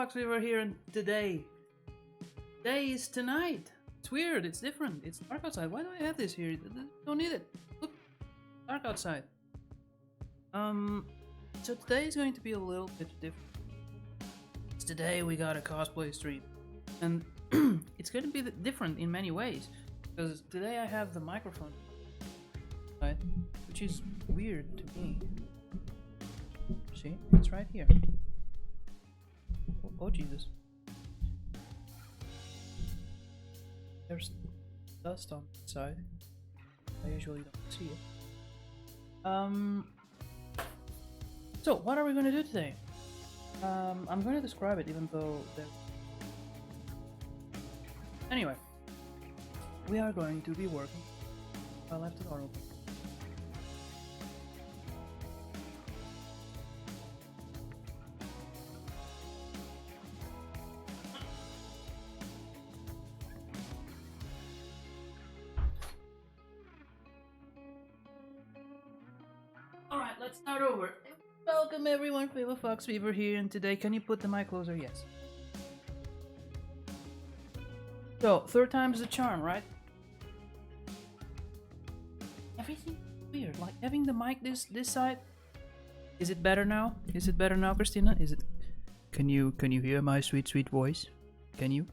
Fox Weaver here, and today is tonight. It's weird, it's different, it's dark outside. Why do I have this here? Don't need it. Look, dark outside. So today is going to be a little bit different. Today we got a cosplay stream, and it's going to be different in many ways, because today I have the microphone, right, which is weird to me. See, it's right here. Oh Jesus. There's dust on the side. I usually don't see it. So what are we gonna do today? I'm gonna describe it even though anyway, we are going to be working. I left the door open. Alright, let's start over. Welcome everyone, Flavor Fox Weaver here, and today, can you put the mic closer? Yes. So, third time's the charm, right? Everything weird, like having the mic this side. Is it better now? Is it better now, Christina? Is it? Can you hear my sweet voice? Can you?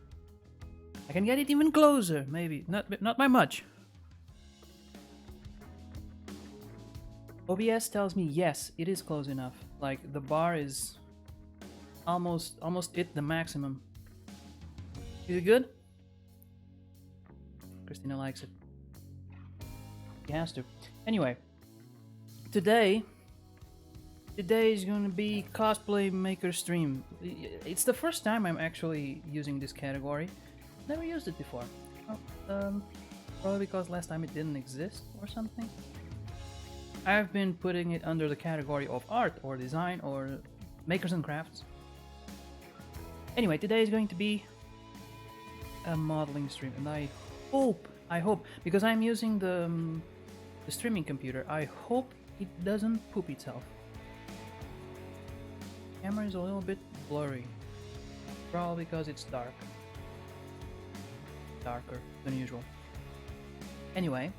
I can get it even closer, maybe. Not by much. OBS tells me yes, it is close enough. Like the bar is almost hit the maximum. Is it good? Christina likes it. She has to. Anyway, today is going to be cosplay maker stream. It's the first time I'm actually using this category. Never used it before. Oh, probably because last time it didn't exist or something. I've been putting it under the category of art or design or makers and crafts. Anyway, today is going to be a modeling stream, and I hope, because I'm using the streaming computer, I hope it doesn't poop itself. The camera is a little bit blurry, probably because it's darker than usual. Anyway,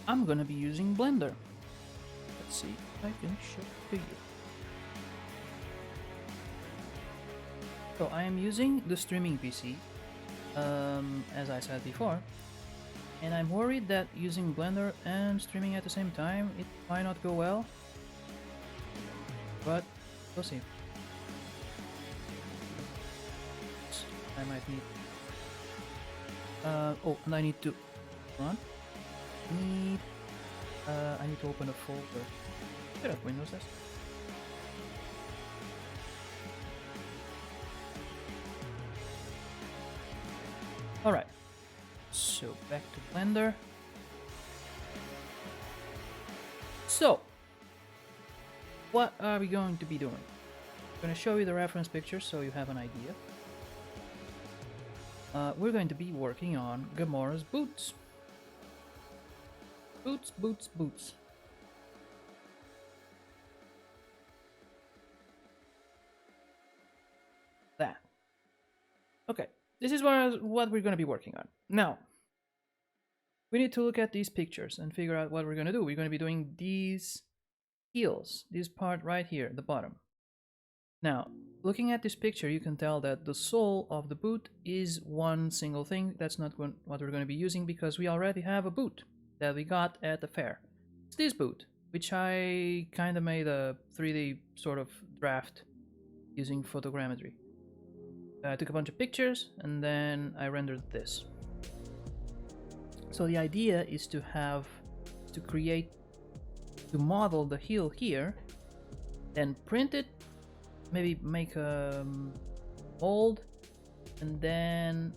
I'm gonna be using Blender. Let's see if I can show it to you. So I am using the streaming PC, as I said before, and I'm worried that using Blender and streaming at the same time, it might not go well, but we'll see. I might need... oh, and I need to... run. I need to open a folder. Get up, Windows desk. Alright, so back to Blender. So, what are we going to be doing? I'm going to show you the reference picture so you have an idea. We're going to be working on Gamora's boots. Boots. That. Okay, this is what we're going to be working on. Now, we need to look at these pictures and figure out what we're going to do. We're going to be doing these heels, this part right here, the bottom. Now, looking at this picture, you can tell that the sole of the boot is one single thing. That's not what we're going to be using, because we already have a boot that we got at the fair. It's this boot, which I kind of made a 3D sort of draft using photogrammetry. I took a bunch of pictures and then I rendered this. So the idea is to model the heel here, then print it, maybe make a mold, and then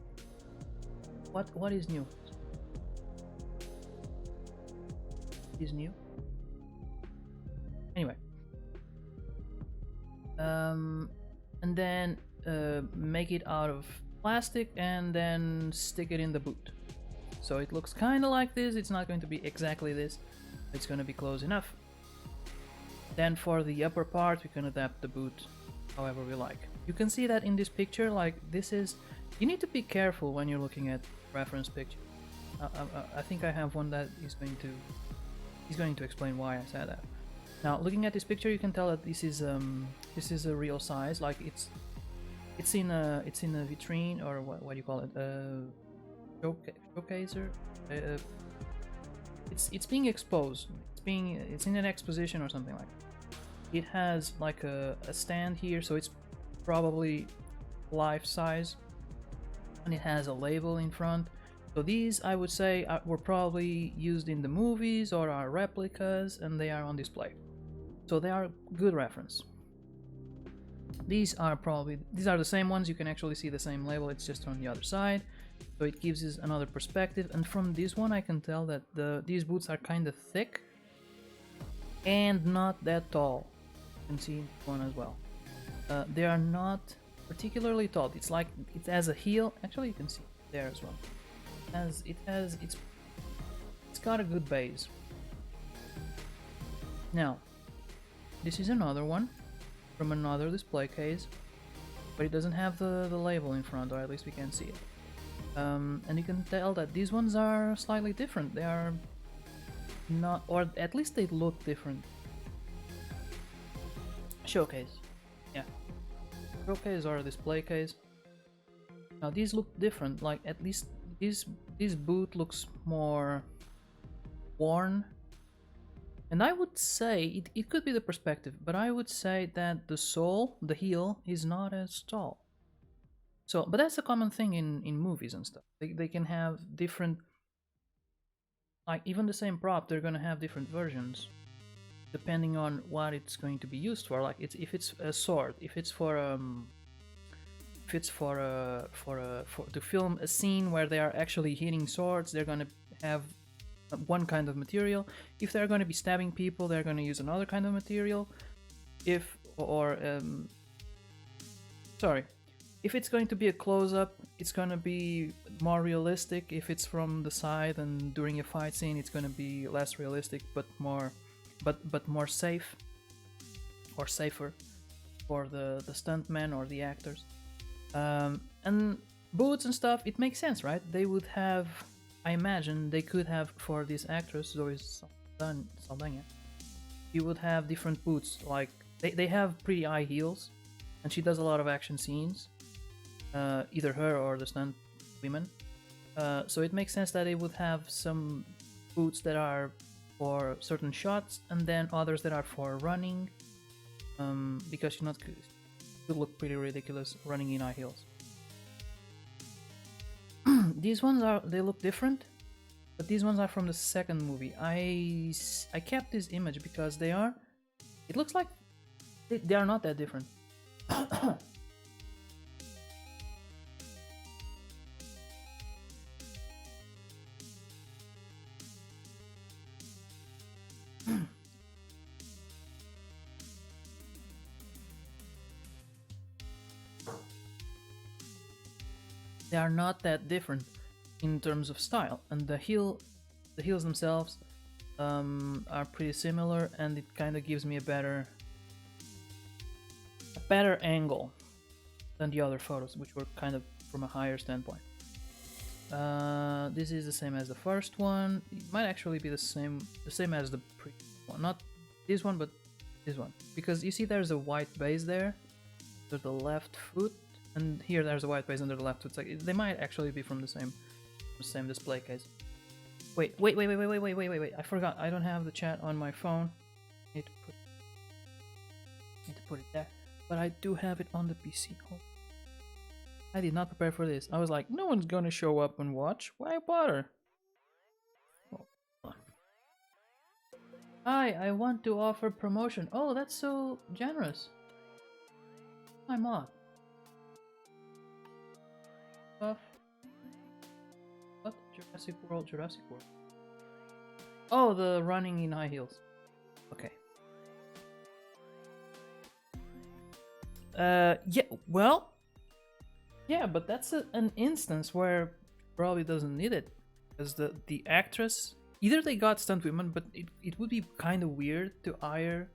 what is new? Is new. Anyway, and then make it out of plastic and then stick it in the boot. So it looks kind of like this. It's not going to be exactly this. It's going to be close enough. Then for the upper part, we can adapt the boot however we like. You can see that in this picture, like this is, you need to be careful when you're looking at reference pictures. I think I have one that is going to explain why I said that. Now, looking at this picture, you can tell that this is a real size. Like it's in a vitrine, or what do you call it? Showcaser. It's being exposed. It's in an exposition or something like that. It has like a stand here, so it's probably life size, and it has a label in front. So these, I would say, were probably used in the movies or are replicas, and they are on display. So they are good reference. These are the same ones. You can actually see the same label, it's just on the other side. So it gives us another perspective. And from this one I can tell that these boots are kind of thick and not that tall. You can see one as well. They are not particularly tall. It's like it has a heel. Actually, you can see there as well. It's got a good base. Now, this is another one from another display case, but it doesn't have the label in front, or at least we can't see it. And you can tell that these ones are slightly different. They are not, or at least they look different. Showcase, yeah, showcase or a display case. Now these look different. Like at least this boot looks more worn. And I would say, it could be the perspective, but I would say that the sole, the heel, is not as tall. So, but that's a common thing in movies and stuff. They can have different, like even the same prop, they're gonna have different versions, depending on what it's going to be used for. Like if it's a sword, if it's for to film a scene where they are actually hitting swords, they're gonna have one kind of material. If they're going to be stabbing people, they're going to use another kind of material. If it's going to be a close-up, it's going to be more realistic. If it's from the side and during a fight scene, it's going to be less realistic, but more safe, or safer for the stuntmen or the actors. And boots and stuff, it makes sense, right? They would have, I imagine they could have, for this actress, Zoe Saldana, you would have different boots. Like they have pretty high heels, and she does a lot of action scenes, either her or the stunt women. So it makes sense that they would have some boots that are for certain shots, and then others that are for running, because she could look pretty ridiculous running in high heels. These ones they look different, but these ones are from the second movie. I kept this image because it looks like they are not that different. They are not that different in terms of style, and the heels themselves are pretty similar, and it kind of gives me a better angle than the other photos, which were kind of from a higher standpoint. This is the same as the first one. It might actually be the same as the previous one, not this one, but this one, because you see there's a white base there to the left foot. And here there's a white base under the left. It's like they might actually be from the same display case. Wait! I forgot. I don't have the chat on my phone. Need to put it there. But I do have it on the PC. Oh. I did not prepare for this. I was like, no one's gonna show up and watch. Why bother? Oh. Hi, I want to offer promotion. Oh, that's so generous. I'm on. Stuff. What? Jurassic World. Oh, the running in high heels. Okay. Yeah, well, yeah, but that's an instance where probably doesn't need it, because the actress, either they got stunt women, but it would be kind of weird to hire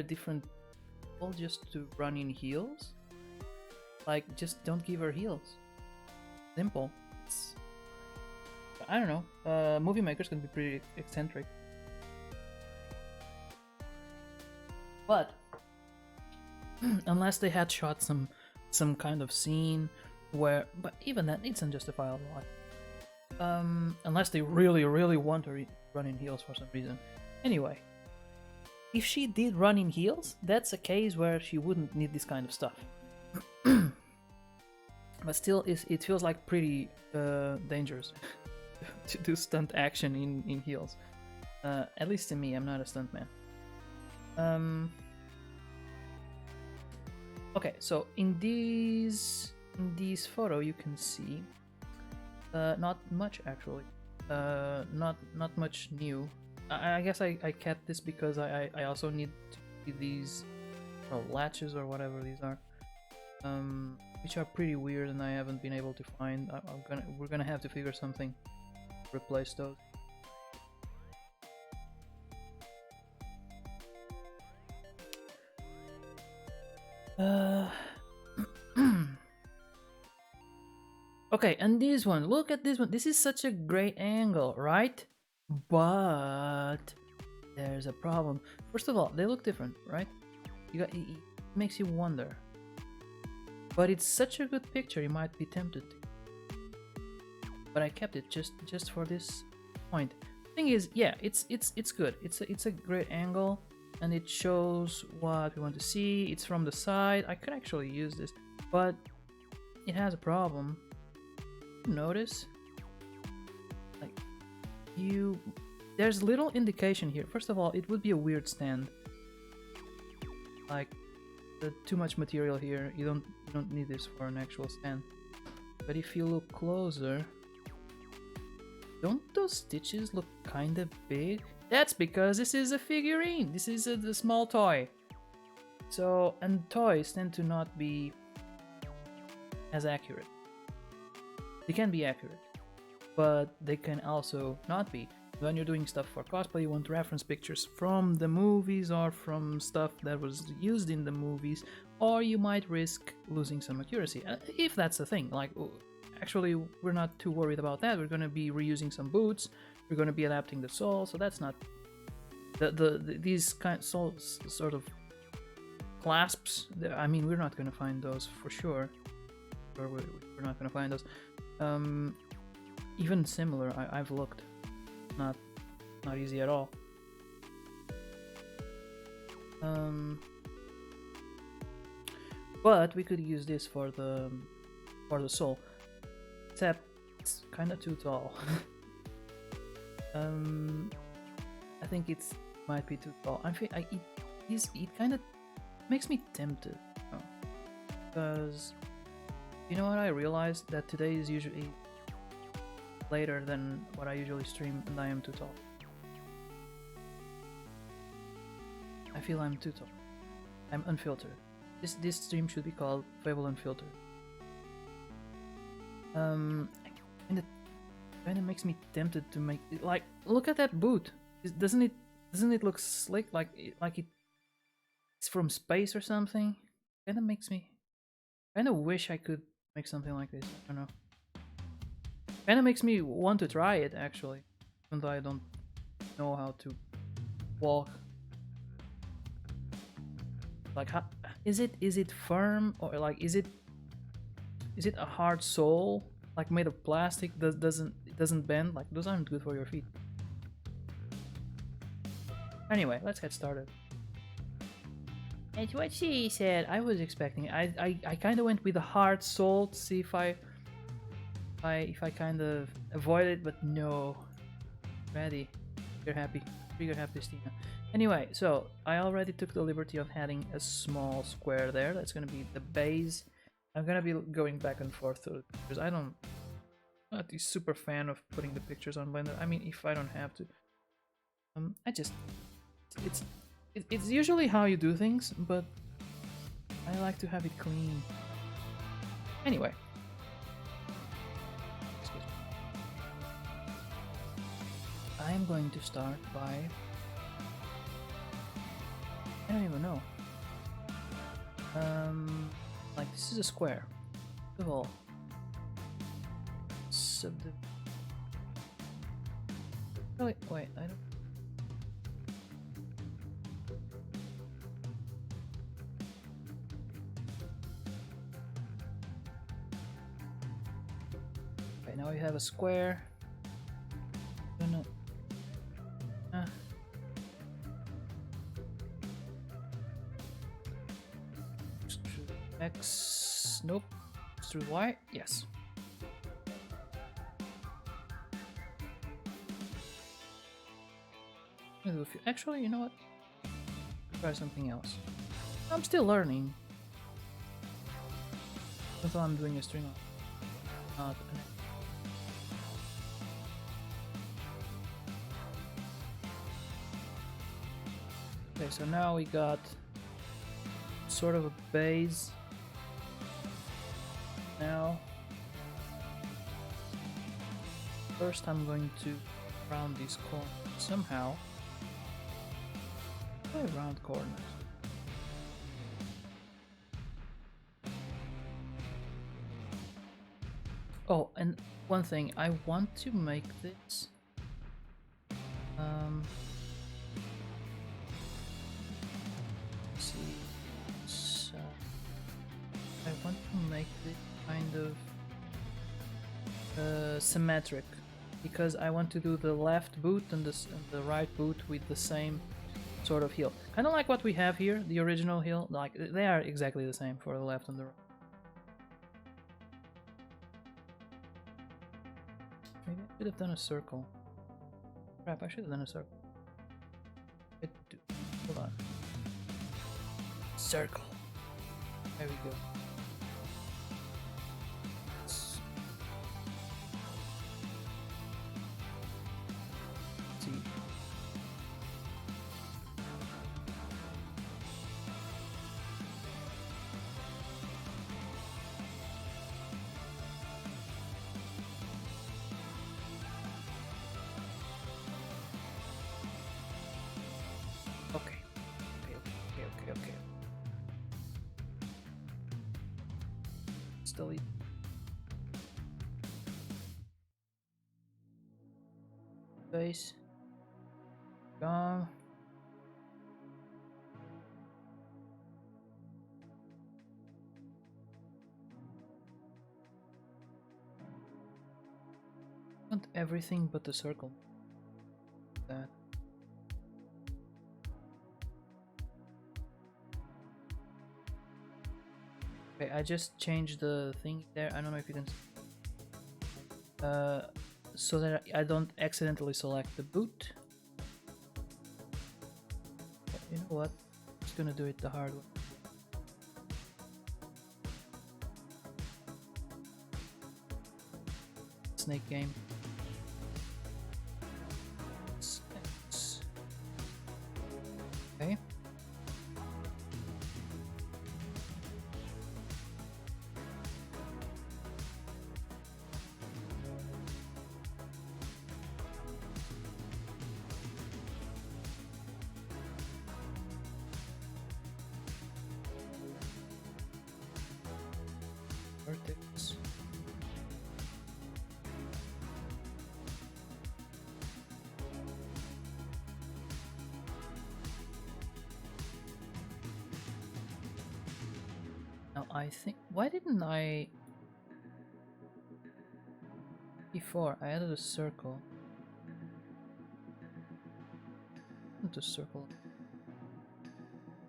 different people just to run in heels. Like, just don't give her heels. Simple. It's, I don't know. Movie makers can be pretty eccentric. But unless they had shot some kind of scene where, but even that needs unjustifiable. Unless they really want to run in heels for some reason. Anyway, if she did run in heels, that's a case where she wouldn't need this kind of stuff. But still, it feels like pretty dangerous to do stunt action in heels. At least to me, I'm not a stuntman. Okay, so in these photo you can see not much actually, not much new. I guess I kept this because I also need to see these latches or whatever these are, which are pretty weird and I haven't been able to find. We're gonna have to figure something to replace those. Okay, and this one, look at this one. This is such a great angle, right? But there's a problem. First of all, they look different, right? It makes you wonder. But it's such a good picture, you might be tempted to. But I kept it just for this point. Thing is, yeah, it's good. It's a great angle, and it shows what we want to see. It's from the side. I could actually use this, but it has a problem. Notice, like, there's little indication here. First of all, it would be a weird stand. Like, too much material here. You don't need this for an actual stand. But if you look closer, don't those stitches look kind of big? That's because this is a figurine. This is a small toy. So, and toys tend to not be as accurate. They can be accurate, but they can also not be. When you're doing stuff for cosplay, you want to reference pictures from the movies or from stuff that was used in the movies, or you might risk losing some accuracy, if that's the thing. Like, actually, we're not too worried about that. We're going to be reusing some boots. We're going to be adapting the sole, so that's not these kind of sort of clasps. I mean, we're not going to find those for sure. Or we're not going to find those. Even similar, I've looked. Not easy at all. But we could use this for the sole, except it's kind of too tall. I think it might be too tall. It kind of makes me tempted, because you know what, I realized that today is usually later than what I usually stream, and I am too tall. I feel I'm too tall. I'm unfiltered. This stream should be called Fable Unfiltered. Kind of makes me tempted to make it, like, look at that boot. Doesn't it look slick, like it's from space or something? Kind of makes me wish I could make something like this. I don't know. Kind of makes me want to try it, actually, even though I don't know how to walk. Like, how is it firm, or like is it a hard sole, like made of plastic that doesn't bend? Like, those aren't good for your feet. Anyway, let's get started. And what she said, I was expecting. I kind of went with a hard sole to see if I kind of avoid it, but no. Ready. You're happy. Trigger happy, Stina. Anyway, so I already took the liberty of adding a small square there. That's gonna be the base. I'm gonna be going back and forth through the pictures. I'm not a super fan of putting the pictures on Blender. I mean, if I don't have to. It's usually how you do things, but I like to have it clean. Anyway. I am going to start by... I don't even know. Like this is a square. First of all, wait, I don't. Okay, now we have a square. Gonna. X. Nope. Through Y. Yes. Actually, you know what? Try something else. I'm still learning. I thought I'm doing a string of. Okay, so now we got sort of a base. Now, first I'm going to round these corners somehow. Why round corners? Oh, and one thing, I want to make this let's see, so I want to make this kind of symmetric, because I want to do the left boot and the right boot with the same sort of heel. Kind of like what we have here, the original heel. Like they are exactly the same for the left and the right. Maybe I should have done a circle. Crap, I should have done a circle. Hold on. Circle. There we go. Let's see. Okay. Delete. Base. Gone. Want everything but the circle. That. Okay, I just changed the thing there. I don't know if you can. So that I don't accidentally select the boot. But you know what? I'm just gonna do it the hard way. Snake game. Snakes. Okay. Vertex. Now I think, why didn't I before I added a circle? The circle.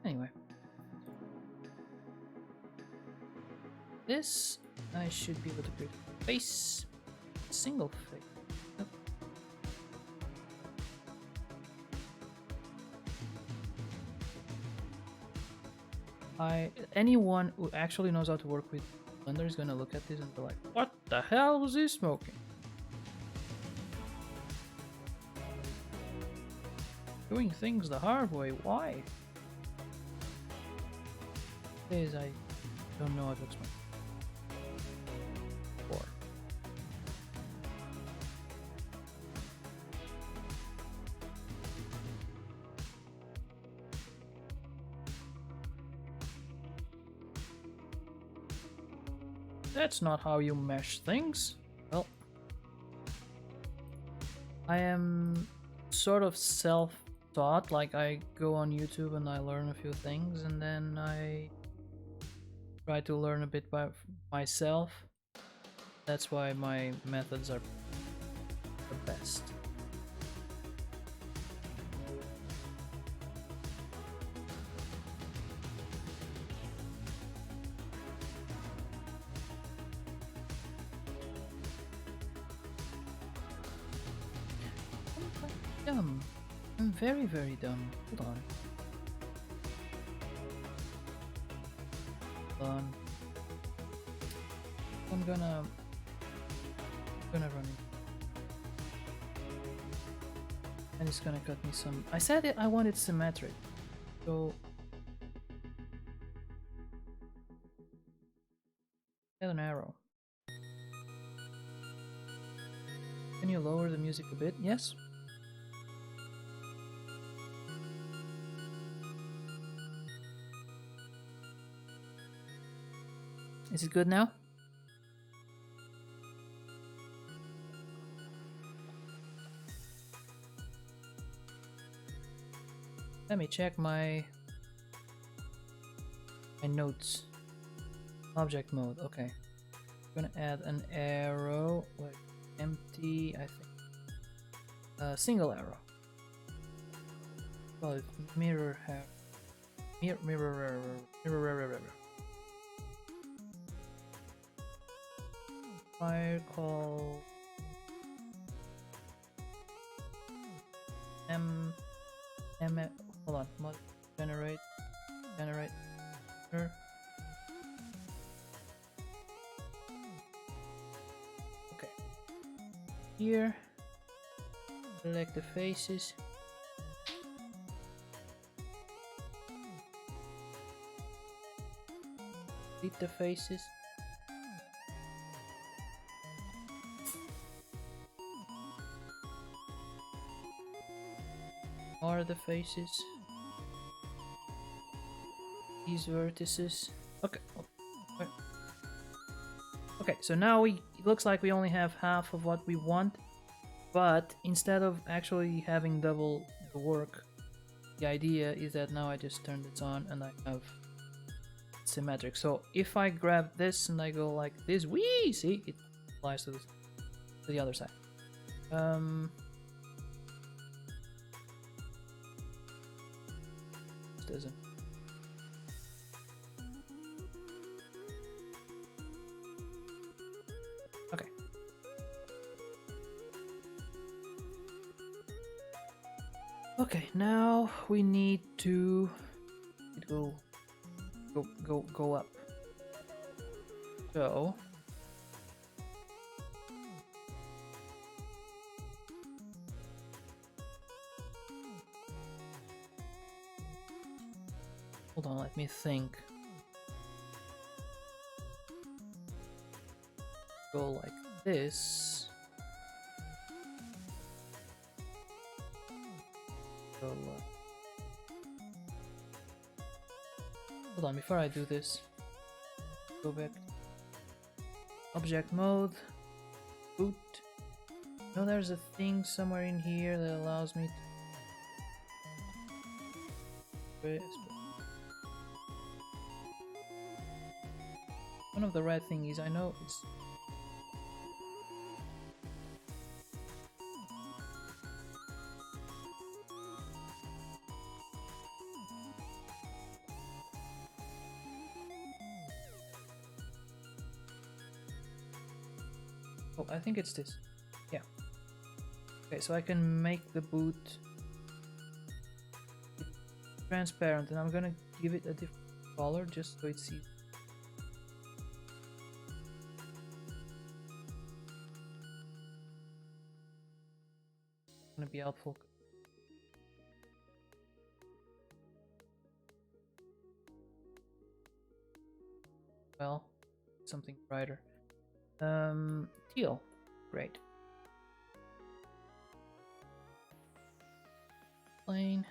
Anyway. This, I should be able to create a face, single face. Yep. Anyone who actually knows how to work with Blender is gonna look at this and be like, what the hell was he smoking? Doing things the hard way, why? Is I don't know how to explain. That's not how you mesh things. Well, I am sort of self-taught, like I go on YouTube and I learn a few things and then I try to learn a bit by myself. That's why my methods are the best. Dumb. I'm very, very dumb. Hold on. Hold on. I'm gonna run it. And it's gonna cut me some. I said it, I want it symmetric. So add an arrow. Can you lower the music a bit? Yes. Is it good now? Let me check my notes. Object mode. Okay. I'm gonna add an arrow, like empty. I think single arrow. Call it mirror hair. Mirror. Fire call M. Hold on. Mod generate. Okay. Here, select the faces. Delete the faces. Are the faces. These vertices. Okay. Okay, so now it looks like we only have half of what we want, but instead of actually having double the work, the idea is that now I just turn this on and I have symmetric. So if I grab this and I go like this, whee! See, it applies to this, to the other side. Doesn't. Okay. Okay, now we need to go up. So hold on, let me think. Go like this. Go like... Hold on, before I do this, go back. Object mode. Boot. No, there's a thing somewhere in here that allows me to... One of the red things I know is... Oh, I think it's this. Yeah. Okay, so I can make the boot transparent, and I'm gonna give it a different color just so it's easy. Gonna be helpful. Well, something brighter. Teal. Great. Plain.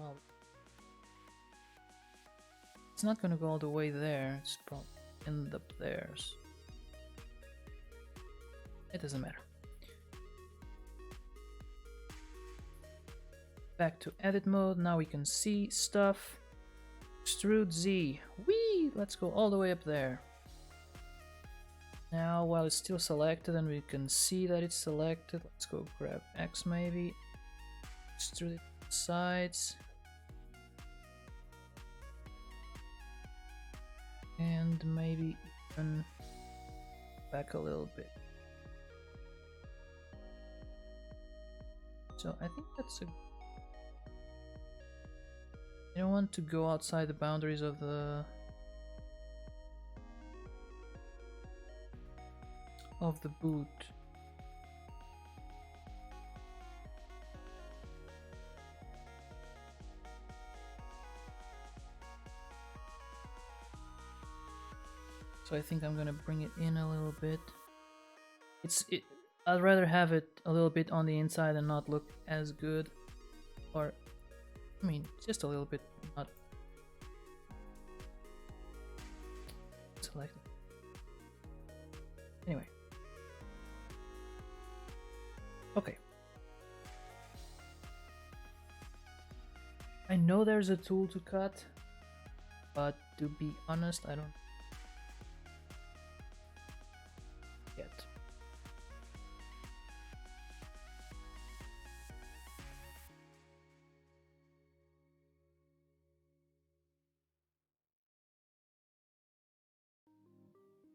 problem. It's not gonna go all the way there. It's probably end up there. So it doesn't matter. Back to edit mode. Now we can see stuff. Extrude Z. Whee! Let's go all the way up there. Now, while it's still selected and we can see that it's selected, let's go grab X maybe. Extrude it to the sides. And maybe even back a little bit. So I think that's a... You don't want to go outside the boundaries of the boot. So I think I'm gonna bring it in a little bit. I'd rather have it a little bit on the inside and not look as good, or I mean just a little bit, not selected. Anyway. Okay. I know there's a tool to cut, but to be honest, I don't yet.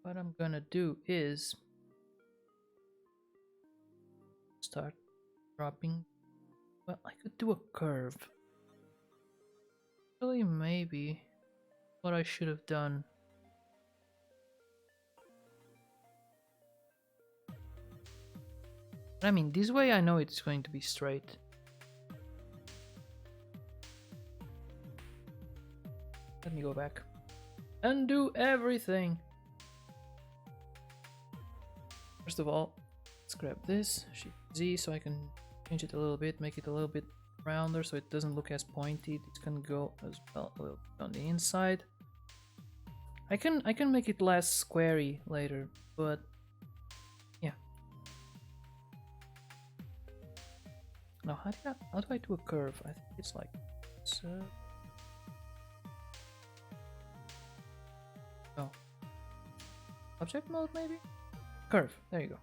What I'm gonna do is start dropping. Well, I could do a curve. Actually, maybe what I should have done. I mean, this way I know it's going to be straight. Let me go back. Undo everything. First of all, let's grab this, Shift Z, so I can change it a little bit, make it a little bit rounder so it doesn't look as pointy. It can go as well a little bit on the inside. I can make it less squarey later, but yeah. Now how do I do a curve? I think it's like so. Oh. Object mode maybe? Curve, there you go.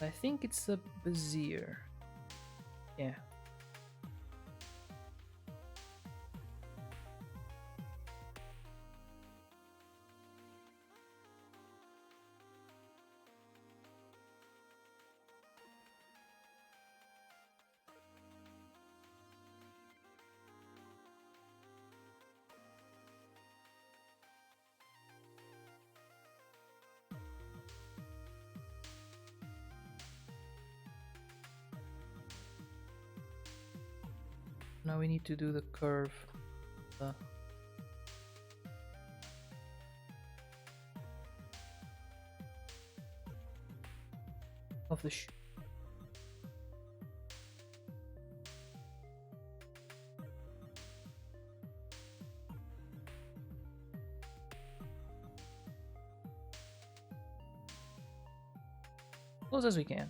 I think it's a Bezier. Yeah. Now we need to do the curve. Of the shoe. Close as we can.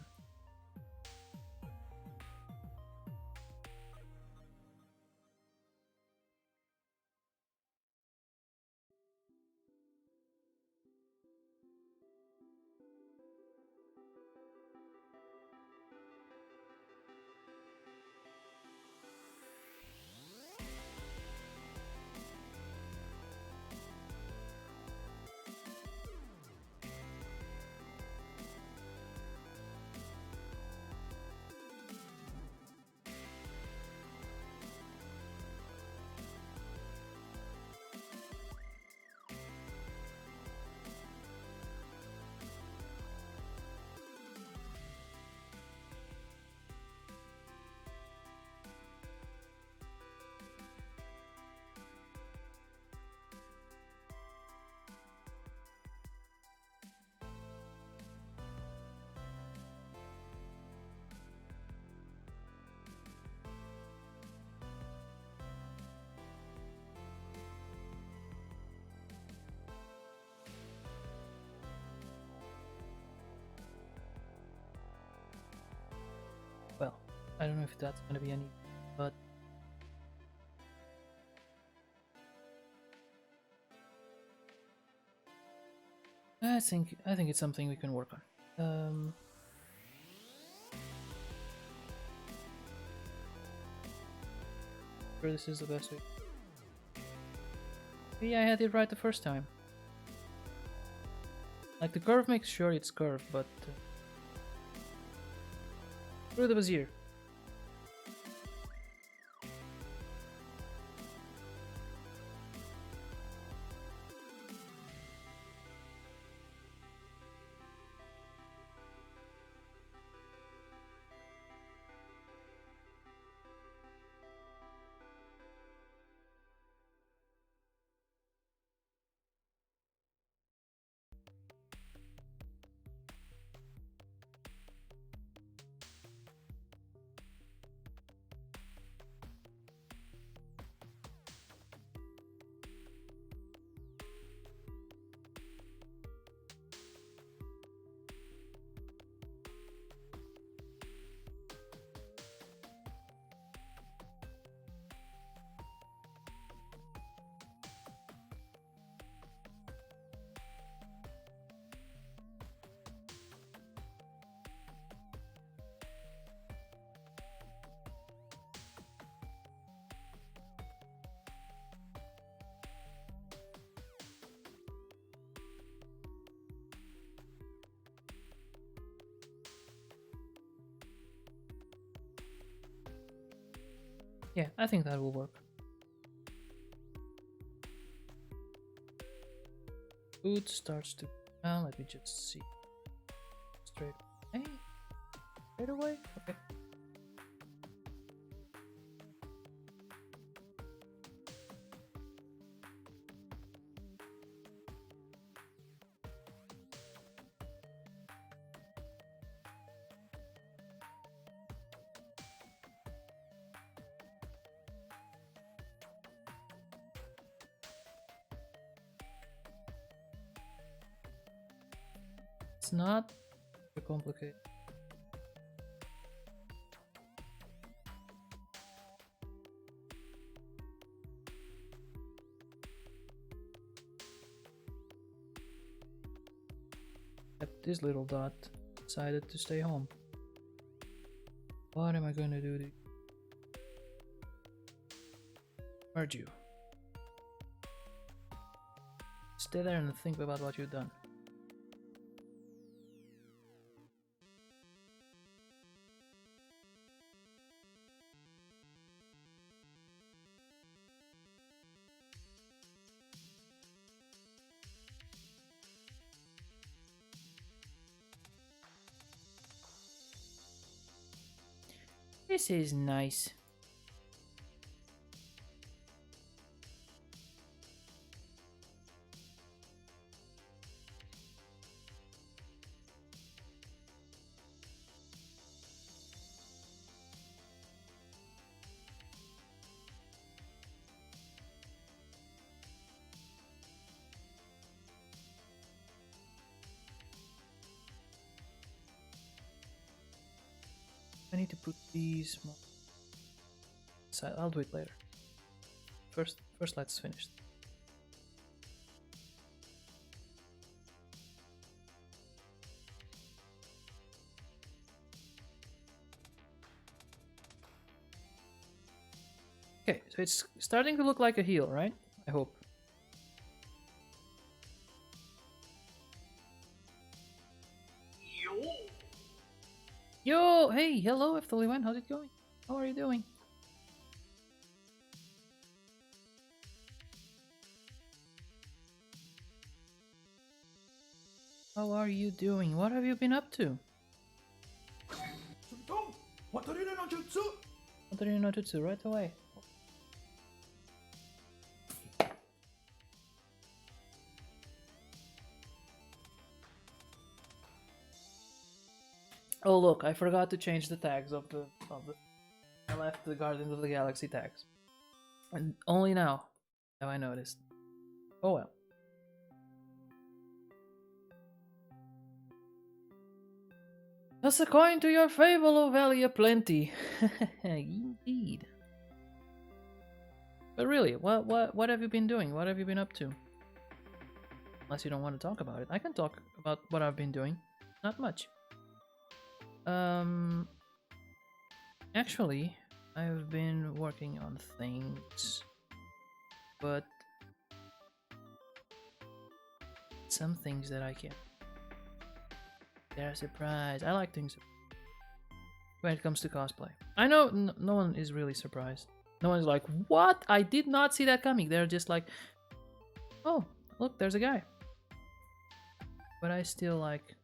I don't know if that's gonna be any, but I think it's something we can work on. Sure, this is the best way. Yeah, I had it right the first time. Like the curve makes sure it's curved, but through the Vizier. Yeah, I think that will work. Food starts to down. Let me just see. Straight away. Straight away? Okay. It's not too complicated. This little dot decided to stay home. What am I gonna do to merge you? Stay there and think about what you've done. This is nice. I need to put these more aside. I'll do it later. First let's finish. Okay, so it's starting to look like a heel, right? I hope. Yo, hey, hello, F31. How's it going? How are you doing? How are you doing? What have you been up to? Watarino no Jutsu, right away. Oh look, I forgot to change the tags of the I left the Guardians of the Galaxy tags. And only now have I noticed. Oh well. Toss a coin to your fable, O Valley of Plenty. Indeed. But really, what have you been doing? What have you been up to? Unless you don't want to talk about it. I can talk about what I've been doing. Not much. Actually, I've been working on things, but some things that I can't. They're a surprise. I like things when it comes to cosplay. I know no one is really surprised. No one's like, what? I did not see that coming. They're just like, oh, look, there's a guy. But I still like...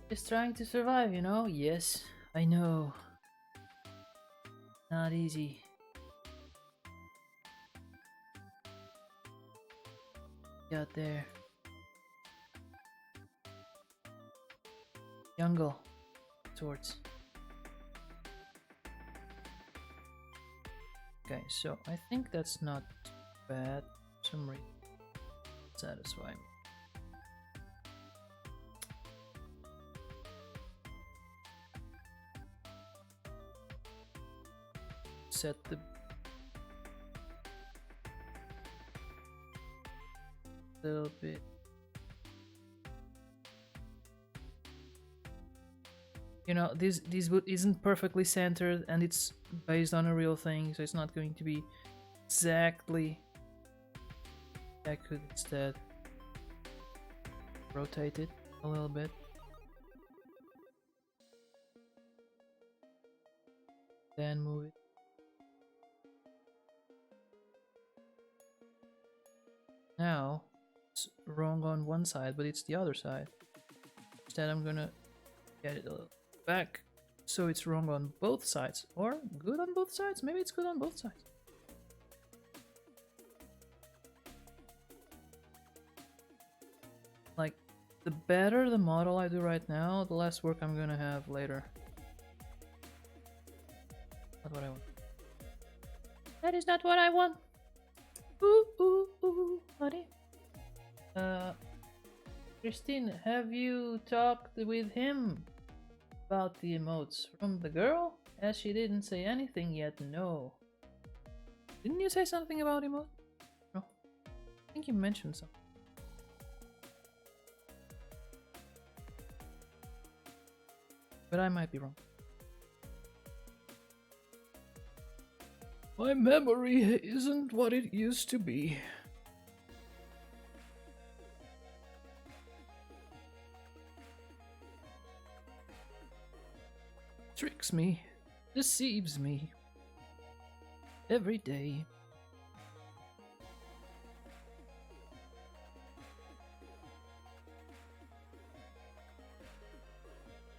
Just trying to survive, you know? Yes, I know. Not easy. Out there. Jungle. Sorts. Okay, so I think that's not bad. For some reason. Satisfying. Set the little bit. You know, this boot isn't perfectly centered and it's based on a real thing, so it's not going to be exactly. I could instead rotate it a little bit. Then move it. Now, it's wrong on one side, but it's the other side. Instead, I'm gonna get it a little back, so it's wrong on both sides. Or good on both sides? Maybe it's good on both sides. Like, the better the model I do right now, the less work I'm gonna have later. Not what I want. That is not what I want. Ooh, ooh, ooh, buddy. Christine, have you talked with him about the emotes from the girl? As she didn't say anything yet, no. Didn't you say something about emote? No. I think you mentioned something. But I might be wrong. My memory isn't what it used to be. Tricks me, deceives me, every day.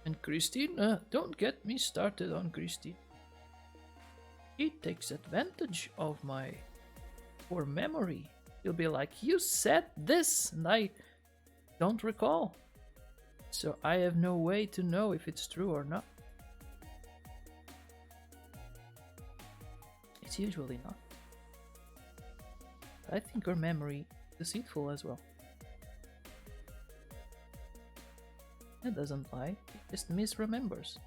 And Christine, don't get me started on Christine. He takes advantage of my poor memory. He'll be like, you said this, and I don't recall. So I have no way to know if it's true or not. It's usually not. I think her memory is deceitful as well. It doesn't lie, it just misremembers.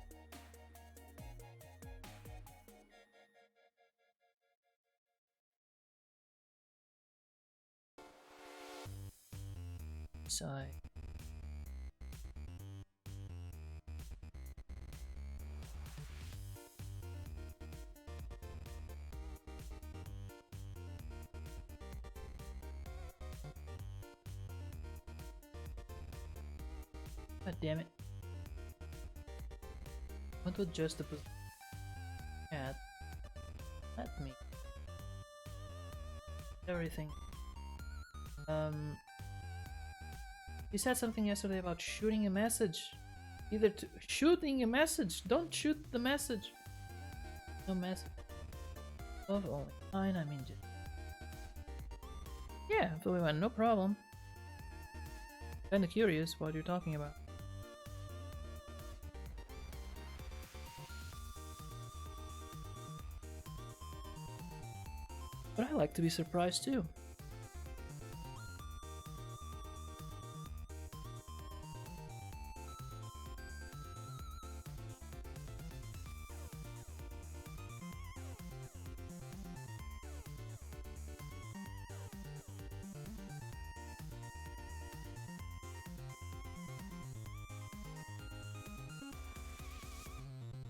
Sigh. God damn it. I want to adjust the position. Cat. Let me. Everything. You said something yesterday about shooting a message. Either to shooting a message. Don't shoot the message. No message. Oh, only. Fine, I'm injured. Yeah, Fluid, no problem. Kinda curious what you're talking about. But I like to be surprised too.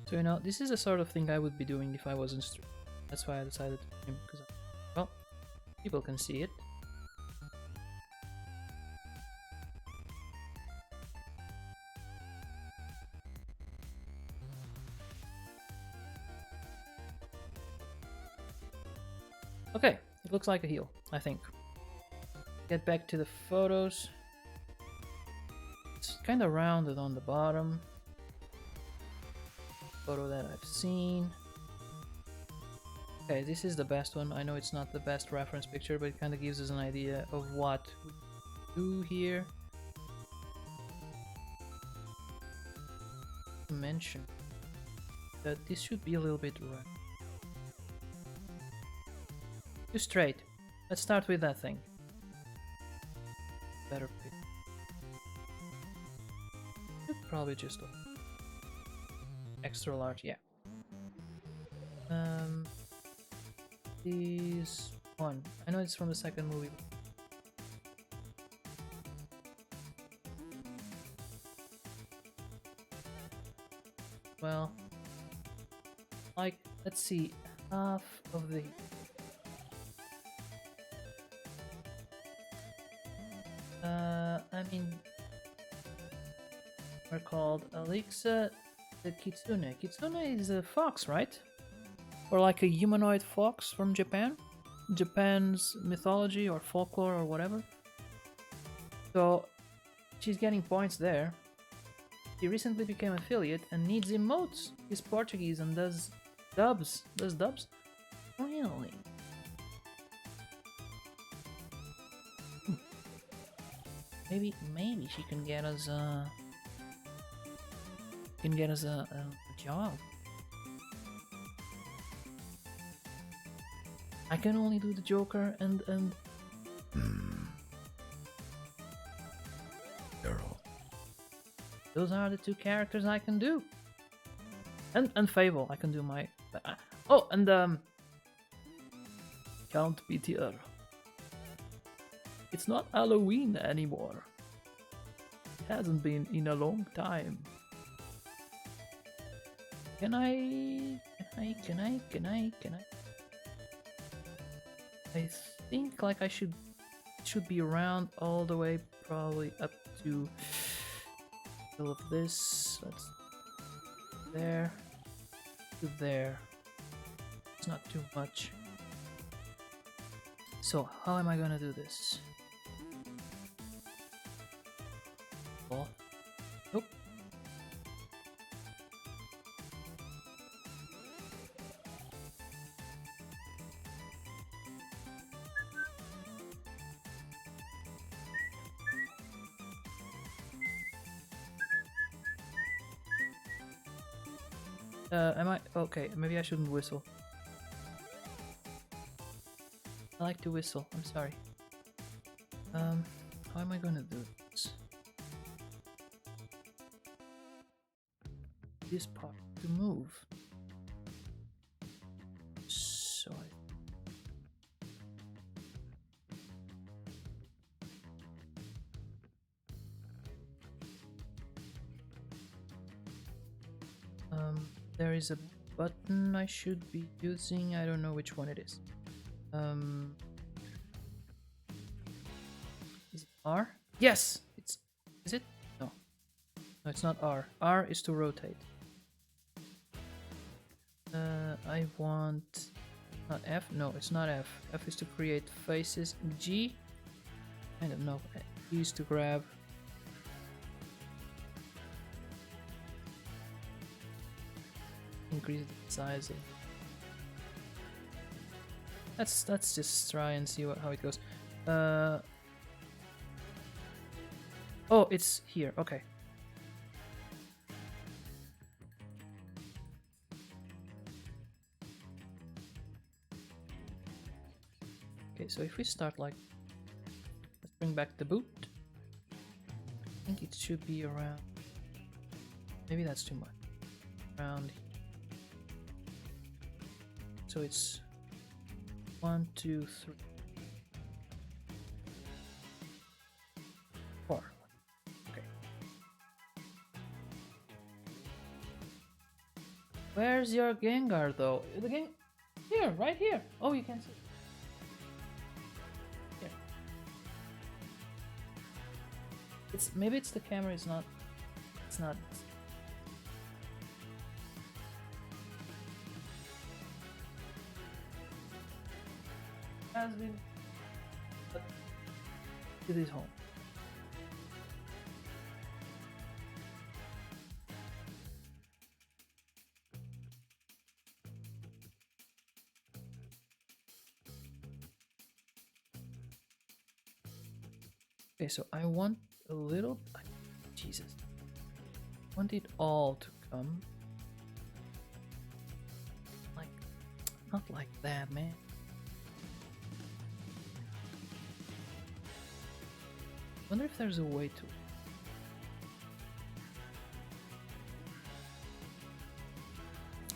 So, you know, this is the sort of thing I would be doing if I wasn't streaming. That's why I decided to stream, because, well, people can see it. Okay, it looks like a heel, I think. Get back to the photos. It's kind of rounded on the bottom. Photo that I've seen. Okay, this is the best one. I know it's not the best reference picture, but it kind of gives us an idea of what we do here. Mention that this should be a little bit right. Too straight. Let's start with that thing. Better pick. Should probably just extra large, yeah. This one. I know it's from the second movie. Well, like, let's see, half of the... I mean, we're called Alexa the Kitsune. Kitsune is a fox, right? Or like a humanoid fox from Japan? Japan's mythology or folklore or whatever. So, she's getting points there. He recently became affiliate and needs emotes. He's Portuguese and does dubs. Does dubs? Really? Maybe she can get us a job. I can only do the Joker and Girl. Those are the two characters I can do. And Fable, I can do my oh, and Count BTR. It's not Halloween anymore. It hasn't been in a long time. Can I? I think like I should be around all the way, probably up to all of this. That's there to there. It's not too much. So how am I gonna do this? Oh, nope. Am I okay? Maybe I shouldn't whistle. I like to whistle. I'm sorry. How am I gonna do this? This part to move. So there is a button I should be using. I don't know which one it is. Is it R? Yes! Is it? No. No, it's not R. R is to rotate. I want... Not F? No, it's not F. F is to create faces. G? I don't know. G is to grab. Increase the size of... Let's just try and see how it goes. Uh. Oh, it's here. Okay. Okay, so if we start like, let's bring back the boot. I think it should be around. Maybe that's too much. Around here. So it's 1, 2, 3, 4. Okay. Where's your Gengar though? The Gen here, right here. Oh, you can see. Here. Maybe it's the camera. It's not. It's not. Has been. But it is home. Okay, so I want a little. Jesus. I want it all to come. Like, not like that, man. Wonder if there's a way to.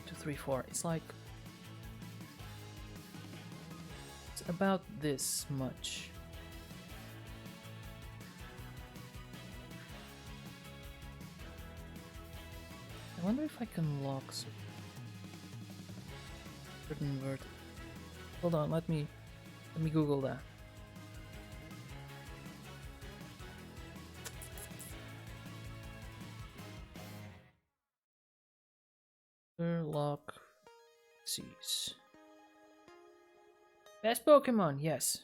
2, 3, 4. It's like. It's about this much. I wonder if I can lock certain vertical. Hold on, let me Google that. Lock Seas. Best Pokemon, yes.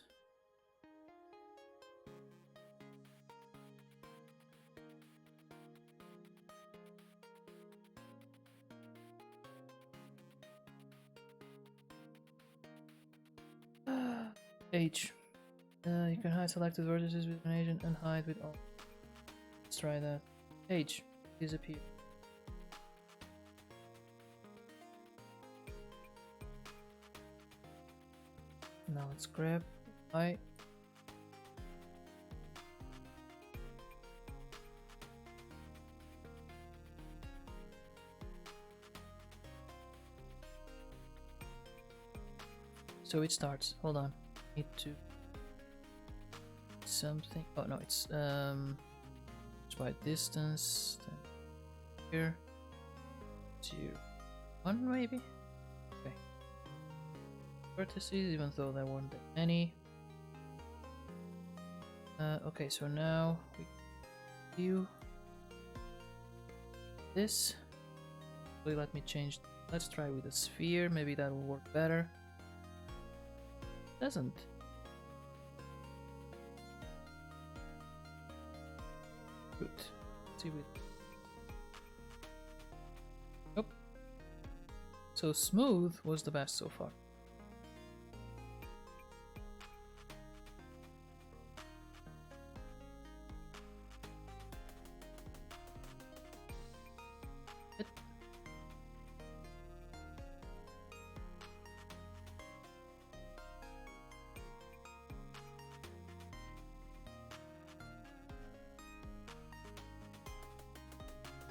H. You can hide selected vertices with an agent and hide with all. Let's try that. H. Disappear. Now let's grab I. So it starts. Hold on. Need to something. Oh no, it's by distance. Then here. 2, 1 maybe. Okay. Vertices, even though there weren't that many. Okay, so now we do this. Let me change. Let's try with a sphere. Maybe that will work better. Doesn't. Good. Let's see with. Nope. So smooth was the best so far.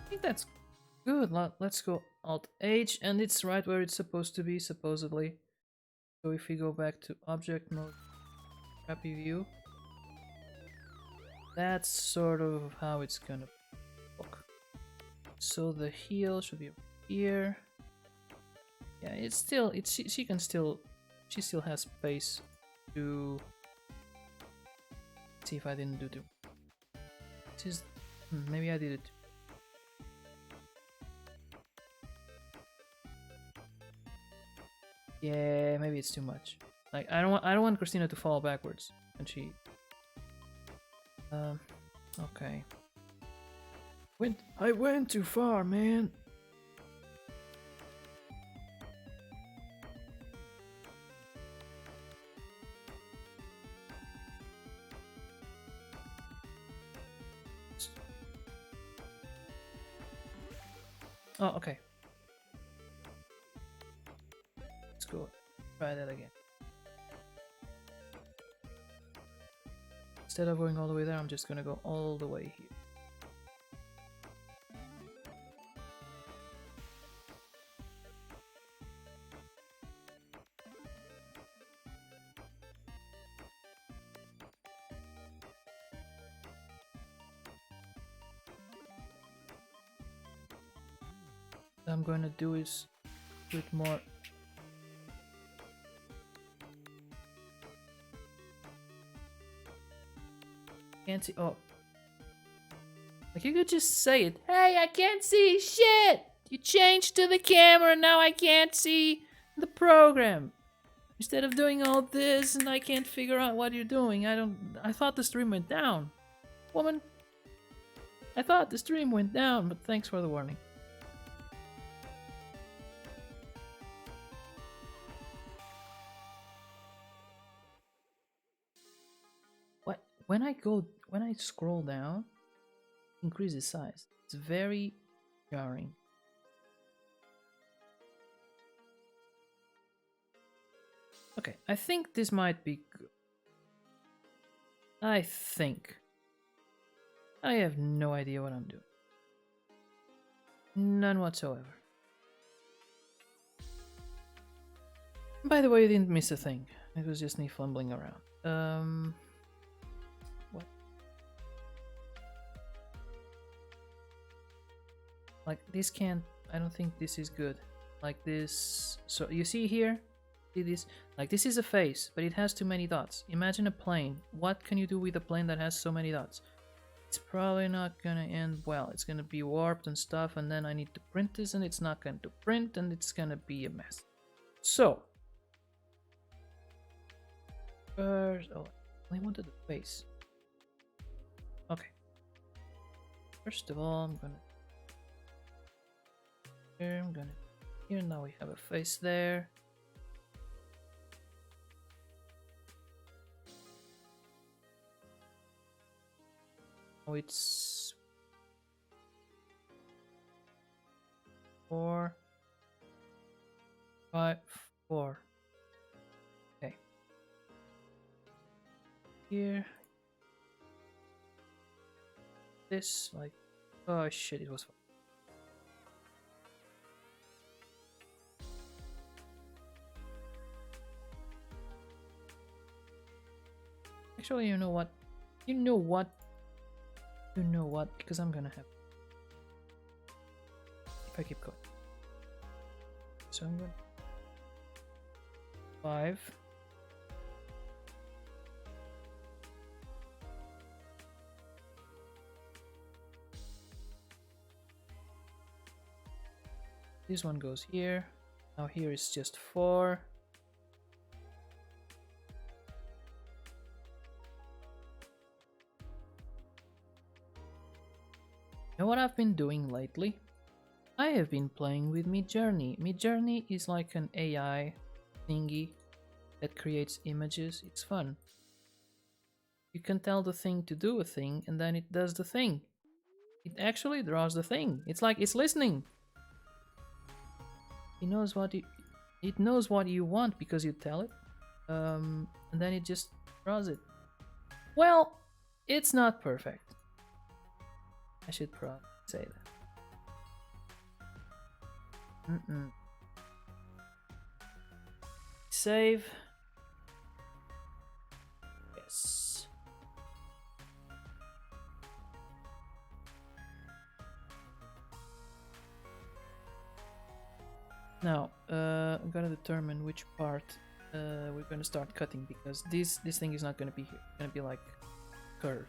I think that's good. Let's go Alt H, and it's right where it's supposed to be, supposedly. So if we go back to object mode, crappy view, that's sort of how it's gonna look. So the heel should be over here. Yeah, it's still, she can still, she still has space to. Let's see if I didn't do the. Maybe I did it. Yeah, maybe it's too much. Like I don't want Christina to fall backwards when she. Okay. I went too far, man. Oh, okay. Let's go try that again. Instead of going all the way there, I'm just gonna go all the way here. What I'm gonna do is put more. Can't see. Oh, like you could just say it. Hey, I can't see shit. You changed to the camera, now I can't see the program. Instead of doing all this, and I can't figure out what you're doing. I thought the stream went down, woman. I thought the stream went down, but thanks for the warning. When I scroll down, increase the size. It's very jarring. Okay, I think this might be good. I think. I have no idea what I'm doing. None whatsoever. By the way, you didn't miss a thing. It was just me fumbling around. What? Like this can't. I don't think this is good. Like this. So you see here? See this? Like this is a face, but it has too many dots. Imagine a plane. What can you do with a plane that has so many dots? It's probably not gonna end well. It's gonna be warped and stuff, and then I need to print this, and it's not going to print, and it's gonna be a mess. So. First, oh, I wanted the face. Okay. First of all, I'm gonna here. Now we have a face there. Oh, it's 4, 5, 4. Okay. Here. This, like, oh shit, it was. Actually, you know what? You know what? You know what? Because I'm gonna have. If I keep going. So I'm going. 5. This one goes here. Now here is just 4. You know what I've been doing lately? I have been playing with Midjourney. Midjourney is like an AI thingy that creates images. It's fun. You can tell the thing to do a thing, and then it does the thing. It actually draws the thing. It's like it's listening. It knows what you want because you tell it, and then it just draws it. Well, it's not perfect. I should probably say that. Save. Yes. Now, I'm gonna determine which part we're gonna start cutting, because this thing is not gonna be here. It's gonna be like curve.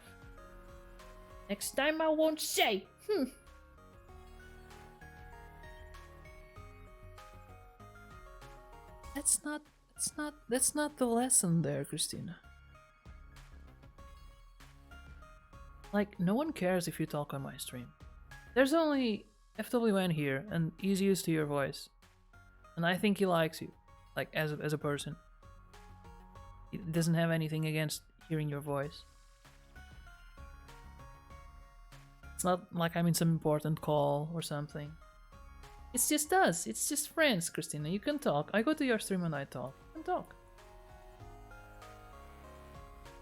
Next time I won't say. That's not the lesson there, Christina. Like, no one cares if you talk on my stream. There's only FWN here, and he's used to your voice. And I think he likes you, like, as a person. He doesn't have anything against hearing your voice. It's not like I'm in some important call or something. It's just us. It's just friends, Christina. You can talk. I go to your stream and I talk. You can talk.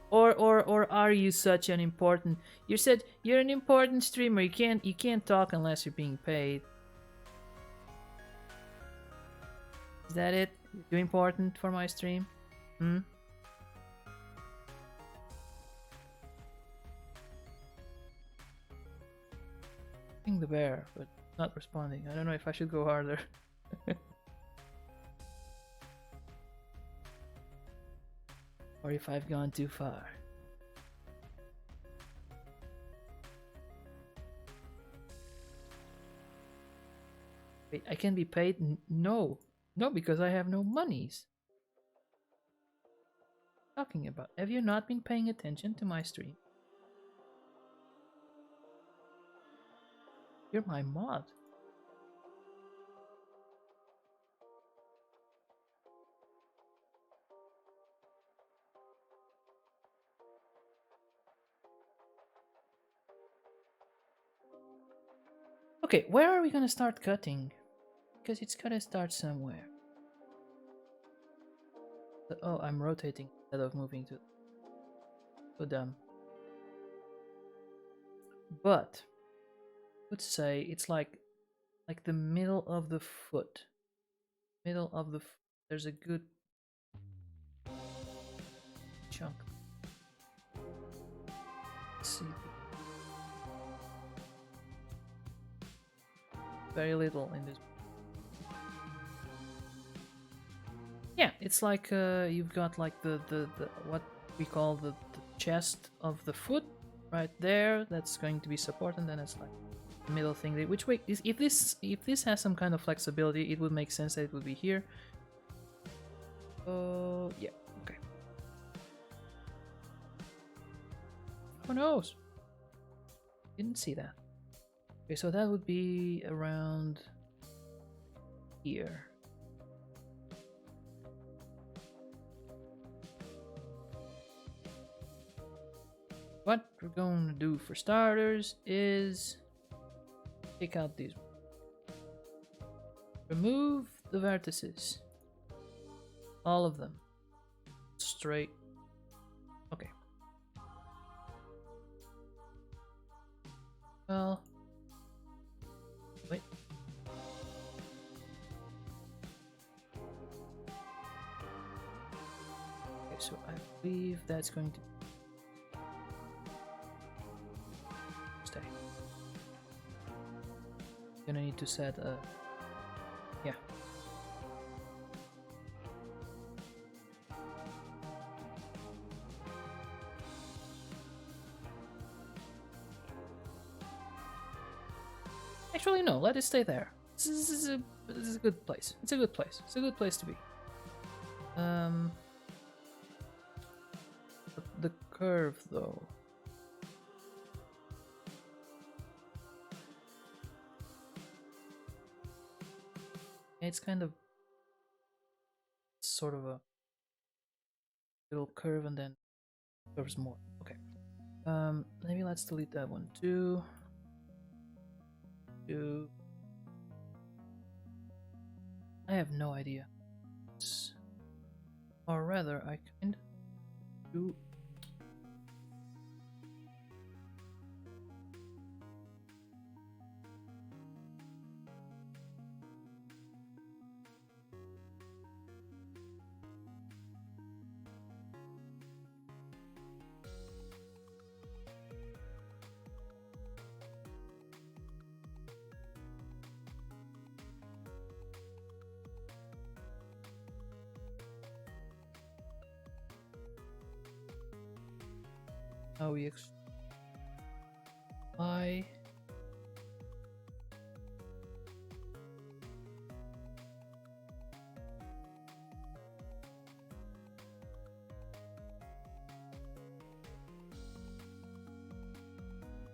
Or are you such an important? You said you're an important streamer. You can't talk unless you're being paid. Is that it? You're important for my stream? Hmm. The bear, but not responding. I don't know if I should go harder. Or if I've gone too far. Wait, I can be paid? No. No, because I have no monies. Talking about? Have you not been paying attention to my stream? You're my mod. Okay, where are we gonna start cutting? Because it's gotta start somewhere. Oh, I'm rotating instead of moving to... So dumb. But, let's say it's like the middle of the foot. Middle of the foot. There's a good chunk. Let's see. Very little in this. Yeah, it's like you've got like the what we call the chest of the foot right there. That's going to be support, and then it's like the middle thing. Which way is if this has some kind of flexibility, it would make sense that it would be here. Yeah, okay. Who knows? Didn't see that. Okay, so that would be around here. What we're going to do for starters is take out these. Remove the vertices. All of them. Straight. Okay. Well. Wait. Okay, so I believe that's going to stay. Gonna need to set a... Yeah. Actually, no, let it stay there. This is a good place. It's a good place. It's a good place to be. The curve, though. It's kind of sort of a little curve and then curves more. Okay. Maybe let's delete that one too. I have no idea. Or rather, I kind of do. How we I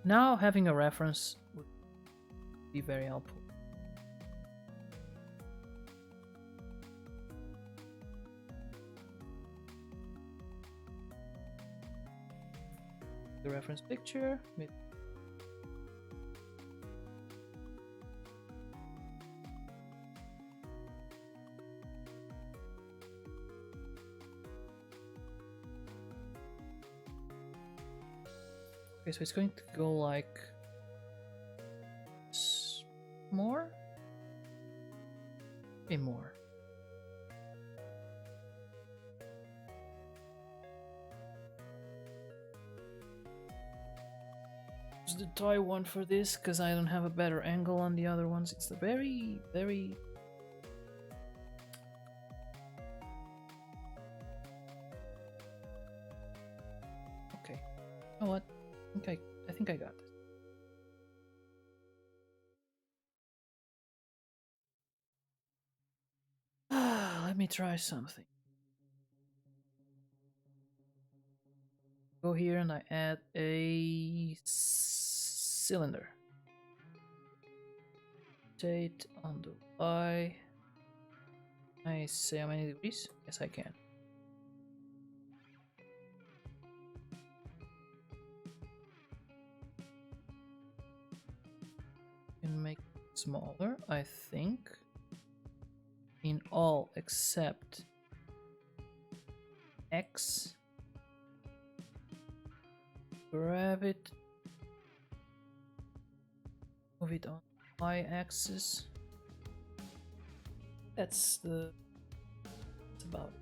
now having a reference would be very helpful. The reference picture. Okay, so it's going to go like more? Maybe more. Use the toy one for this because I don't have a better angle on the other ones. It's a very, very... Okay. You know what? I think I got this. Let me try something. Go here and I add a cylinder. Rotate on the Y. I say how many degrees? Yes, I can. Can make it smaller, I think. In all except X. Grab it. Move it on Y-axis. That's about it.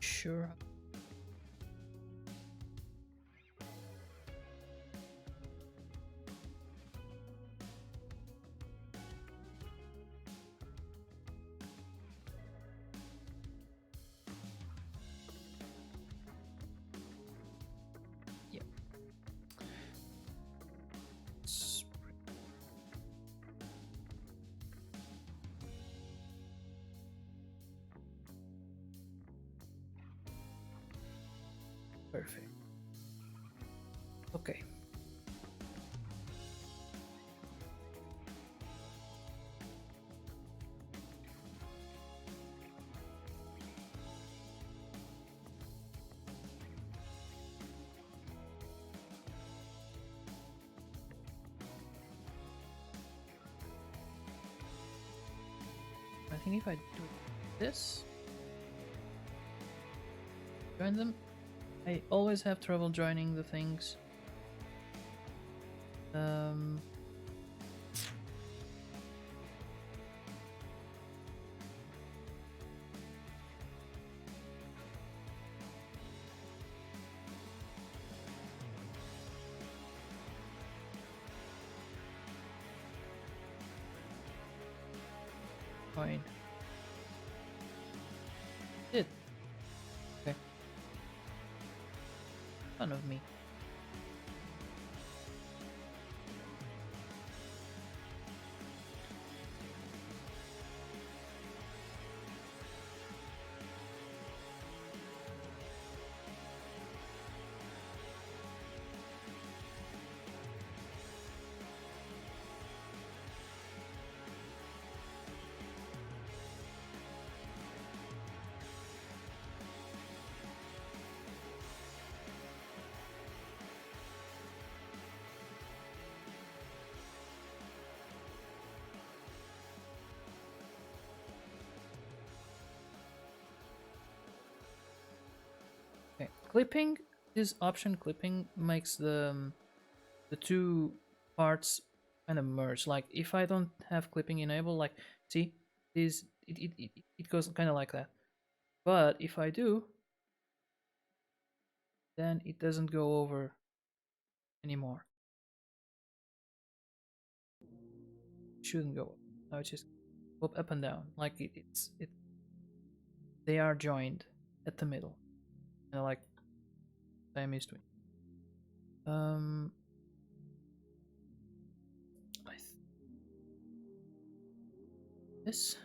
Sure. Yep. Perfect. Okay. I think if I do this, join them. I always have trouble joining the things. Fine. Did. Okay. Fun of me. Okay, clipping. This option clipping makes the two parts kind of merge. Like if I don't have clipping enabled, like see this, it goes kind of like that. But if I do, then it doesn't go over anymore. Shouldn't go. Now it's just up and down, like it's they are joined at the middle, like Siamese twin. I this.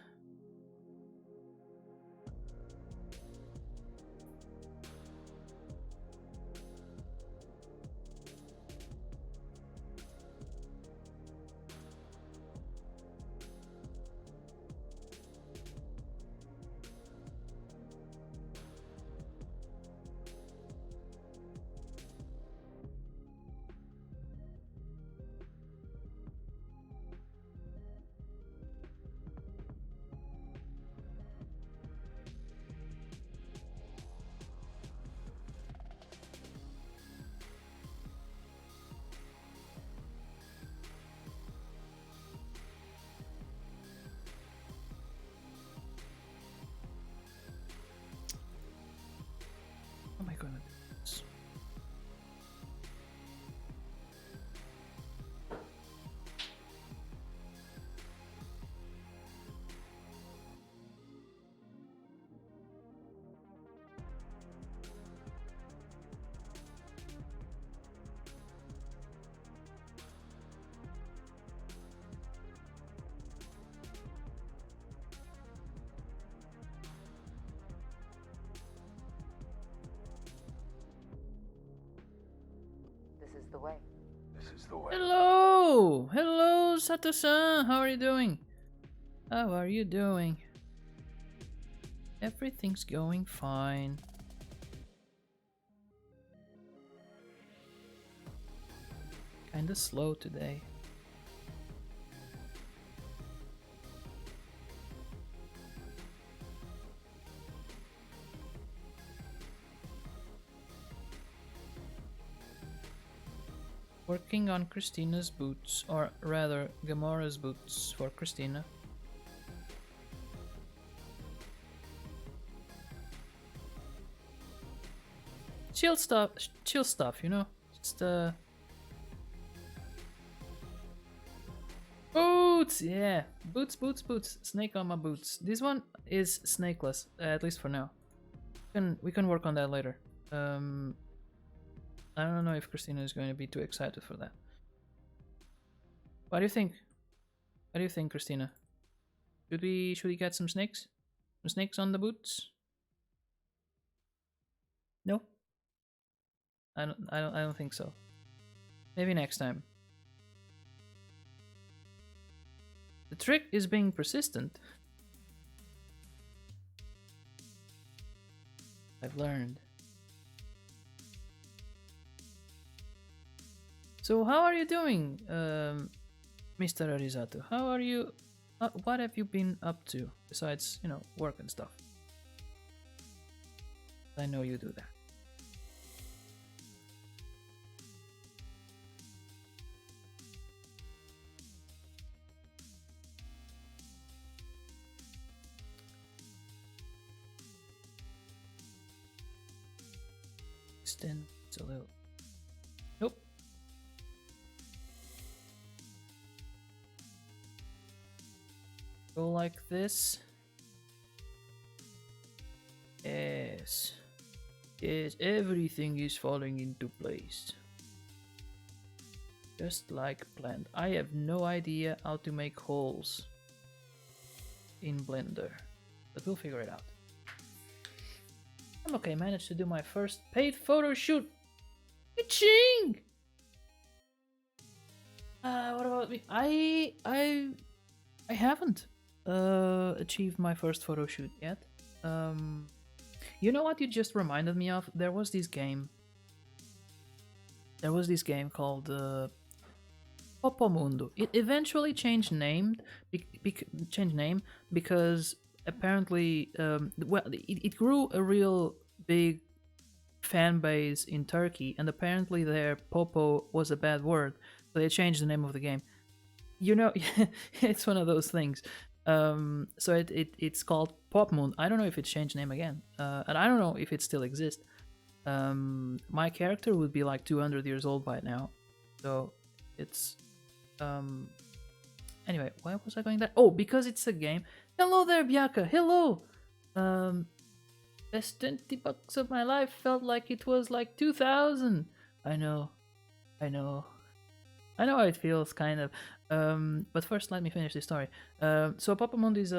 How am I gonna do this? This is the way. This is the way. Hello! Hello, Sato-san! How are you doing? How are you doing? Everything's going fine. Kinda slow today. Working on Christina's boots, or rather Gamora's boots for Christina. Chill stuff, you know? Just boots, yeah. Boots. Snake on my boots. This one is snakeless, at least for now. We can work on that later. I don't know if Christina is going to be too excited for that. What do you think? What do you think, Christina? Should we get some snakes? Some snakes on the boots? No? I don't think so. Maybe next time. The trick is being persistent. I've learned. So how are you doing, Mr. Arizato? How are you? What have you been up to besides, you know, work and stuff? I know you do that. Extend it's a little. Nope. Go like this. Yes. Yes, everything is falling into place. Just like planned. I have no idea how to make holes in Blender, but we'll figure it out. I'm okay, managed to do my first paid photo shoot. Ka-ching! What about me? I haven't achieved my first photo shoot yet. You know what you just reminded me of? There was this game called Popo Mundo. It eventually changed name because apparently, well, it grew a real big fan base in Turkey, and apparently their Popo was a bad word, so they changed the name of the game. You know, it's one of those things. So it's called Pop Moon. I don't know if it's changed name again, and I don't know if it still exists. My character would be like 200 years old by now, so it's anyway. Why was I going there? Oh, because it's a game. Hello there, Biaka. Hello. Um, best 20 bucks of my life felt like it was like 2,000. I know, I know, I know how it feels, kind of. But first, let me finish this story. So Papa Mundi's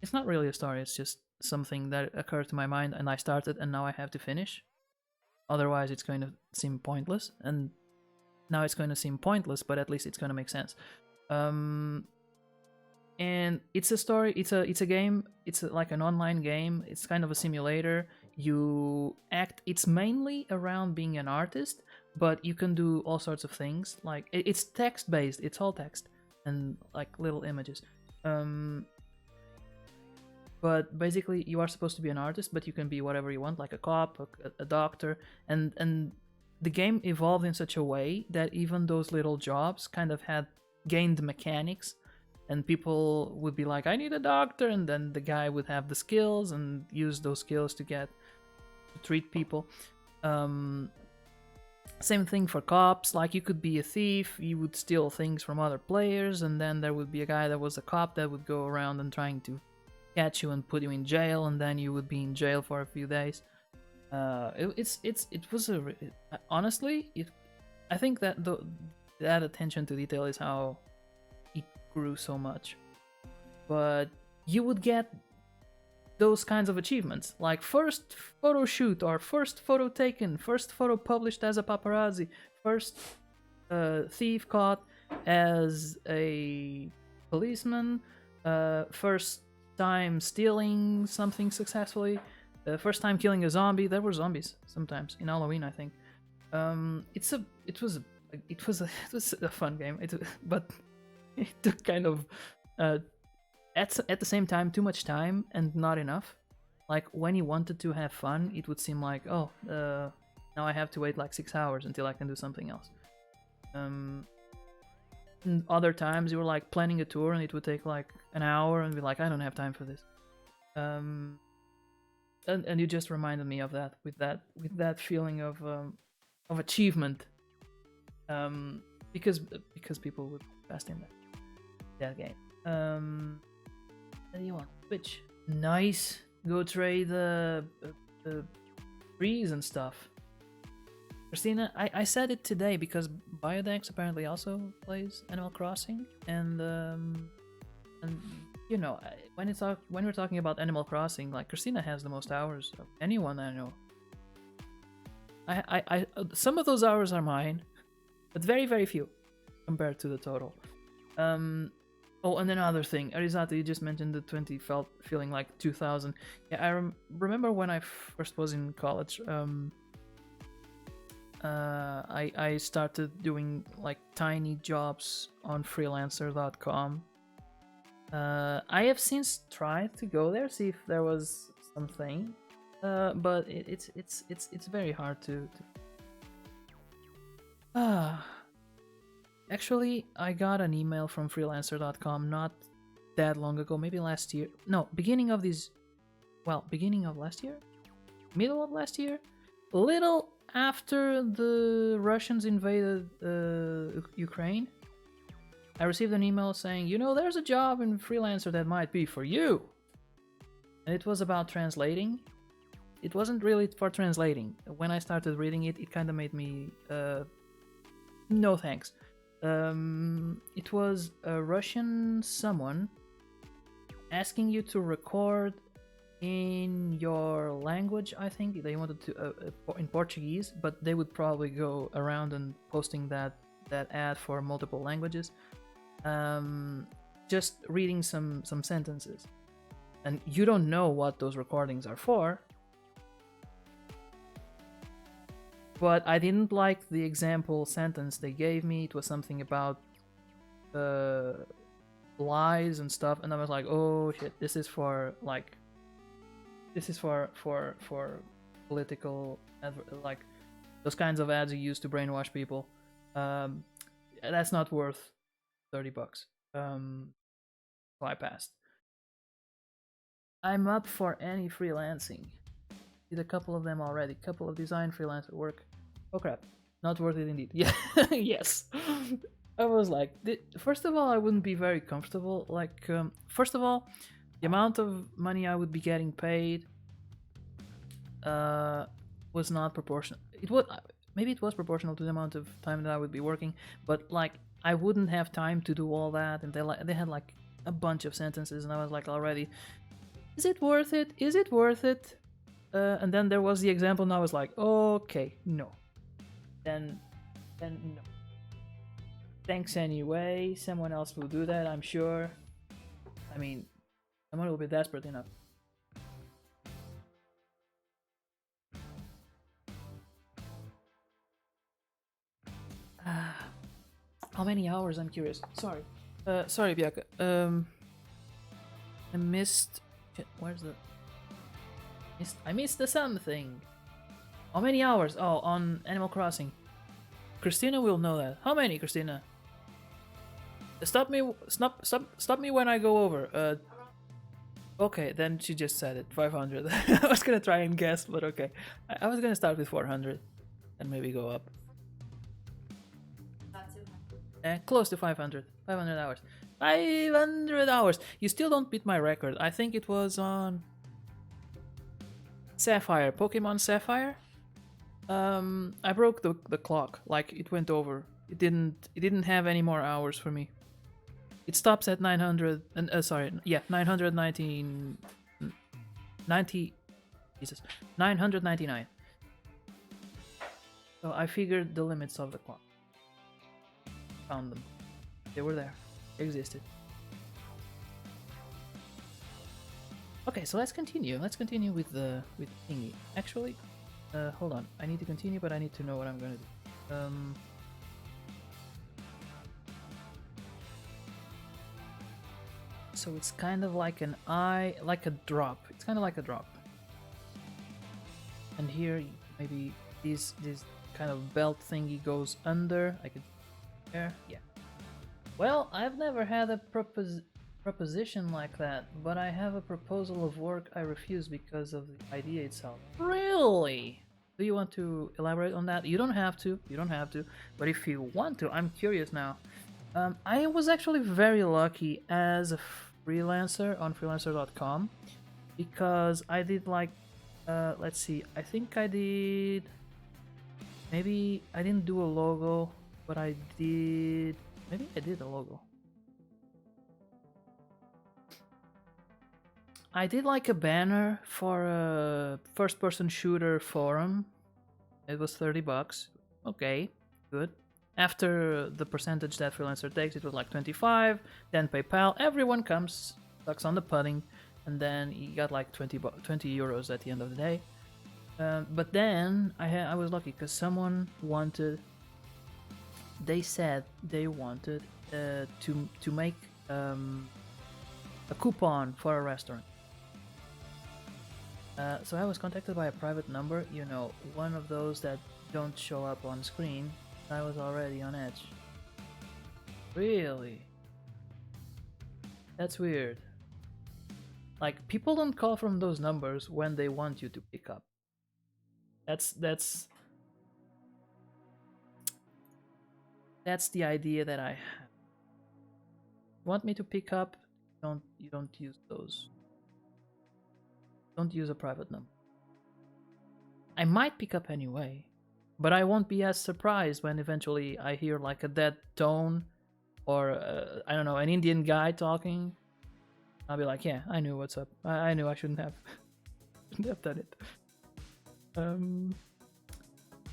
it's not really a story. It's just something that occurred to my mind, and I started, and now I have to finish. Otherwise, it's going to seem pointless. And now it's going to seem pointless, but at least it's going to make sense. And it's a story. It's a game. Like an online game. It's kind of a simulator. You act. It's mainly around being an artist, but you can do all sorts of things. Like it's text based. It's all text and like little images. But basically, you are supposed to be an artist, but you can be whatever you want, like a cop, a doctor, and the game evolved in such a way that even those little jobs kind of had gained mechanics, and people would be like, I need a doctor, and then the guy would have the skills and use those skills to treat people. Same thing for cops. Like, you could be a thief, you would steal things from other players, and then there would be a guy that was a cop that would go around and trying to catch you and put you in jail, and then you would be in jail for a few days. Honestly, I think that that attention to detail is how it grew so much. But you would get those kinds of achievements, like first photo shoot, or first photo taken, first photo published as a paparazzi, first thief caught as a policeman, first time stealing something successfully, first time killing a zombie. There were zombies sometimes in Halloween, I think. It was a fun game. But it took kind of at the same time too much time and not enough. Like, when you wanted to have fun, it would seem like, oh, now I have to wait like 6 hours until I can do something else. And other times you were like planning a tour and it would take like an hour and be like, I don't have time for this. And you just reminded me of that with that feeling of achievement. Because people would fast in that game. What do you want? Twitch. Nice. Go trade the trees and stuff. Christina, I said it today because Biodex apparently also plays Animal Crossing, and you know, when we're talking about Animal Crossing, like, Christina has the most hours of anyone I know. I some of those hours are mine, but very, very few compared to the total. Oh, and another thing, Arizato, you just mentioned the 20 feeling like 2,000. Yeah, I remember when I first was in college. I started doing like tiny jobs on freelancer.com. I have since tried to go there, see if there was something, but it's very hard to. Actually, I got an email from freelancer.com not that long ago, maybe last year. No, beginning of last year, middle of last year, little after the Russians invaded Ukraine. I received an email saying, there's a job in Freelancer that might be for you. And it was about translating. It wasn't really for translating. When I started reading it, it kind of made me, no thanks. It was a Russian someone asking you to record in your language. I think they wanted to in Portuguese, but they would probably go around and posting that ad for multiple languages. Just reading some sentences, and you don't know what those recordings are for. But I didn't like the example sentence they gave me. It was something about lies and stuff, and I was like, oh shit, this is for political, like those kinds of ads you use to brainwash people. That's not worth $30. So I passed. I'm up for any freelancing. did a couple of them already. Couple of design freelancer work. Oh crap, not worth it indeed. Yeah, yes. I was like, first of all, I wouldn't be very comfortable. Like, first of all, the amount of money I would be getting paid was not proportional. It would maybe it was proportional to the amount of time that I would be working, but like I wouldn't have time to do all that, and they had like a bunch of sentences, and I was like already, is it worth it? Is it worth it? And then there was the example, and I was like, okay, no. Then no. Thanks anyway. Someone else will do that, I'm sure. I mean, someone will be desperate enough. How many hours? I'm curious. Sorry. Sorry, Bianca. I missed. Where's the? I missed the something. How many hours? Oh, on Animal Crossing. Christina will know that. How many, Christina? Stop me! Stop me when I go over. Okay, then she just said it. 500. I was gonna try and guess, but okay. I was gonna start with 400, and maybe go up. Close to 500. 500 hours. 500 hours! You still don't beat my record. I think it was on Sapphire. Pokemon Sapphire? I broke the clock. Like, it went over. It didn't have any more hours for me. It stops at 900 and 919 90 Jesus. 999. So I figured the limits of the clock. Found them. They were there. They existed. Okay, so let's continue. Let's continue with thingy. Actually, hold on. I need to continue, but I need to know what I'm gonna do. So it's kind of like like a drop. It's kind of like a drop. And here, maybe this kind of belt thingy goes under. I could there, yeah. Well, I've never had a proposition like that, but I have a proposal of work I refuse because of the idea itself. Really? Do you want to elaborate on that? You don't have to. You don't have to. But if you want to, I'm curious now. I was actually very lucky as a freelancer on freelancer.com because I did like, let's see, I think I did, maybe I didn't do a logo, but I did, maybe I did a logo. I did like a banner for a first-person shooter forum. It was $30. Okay, good. After the percentage that freelancer takes, it was like 25. Then PayPal. Everyone comes, sucks on the pudding, and then you got like 20 euros at the end of the day. But then I was lucky because someone wanted. They said they wanted to make a coupon for a restaurant. So I was contacted by a private number, you know, one of those that don't show up on screen. I was already on edge. Really? That's weird. Like, people don't call from those numbers when they want you to pick up. That's the idea that I have. Want me to pick up? You don't use those. Don't use a private number. I might pick up anyway, but I won't be as surprised when eventually I hear like a dead tone or I don't know, an Indian guy talking. I'll be like, yeah, I knew what's up. I knew I shouldn't have done it.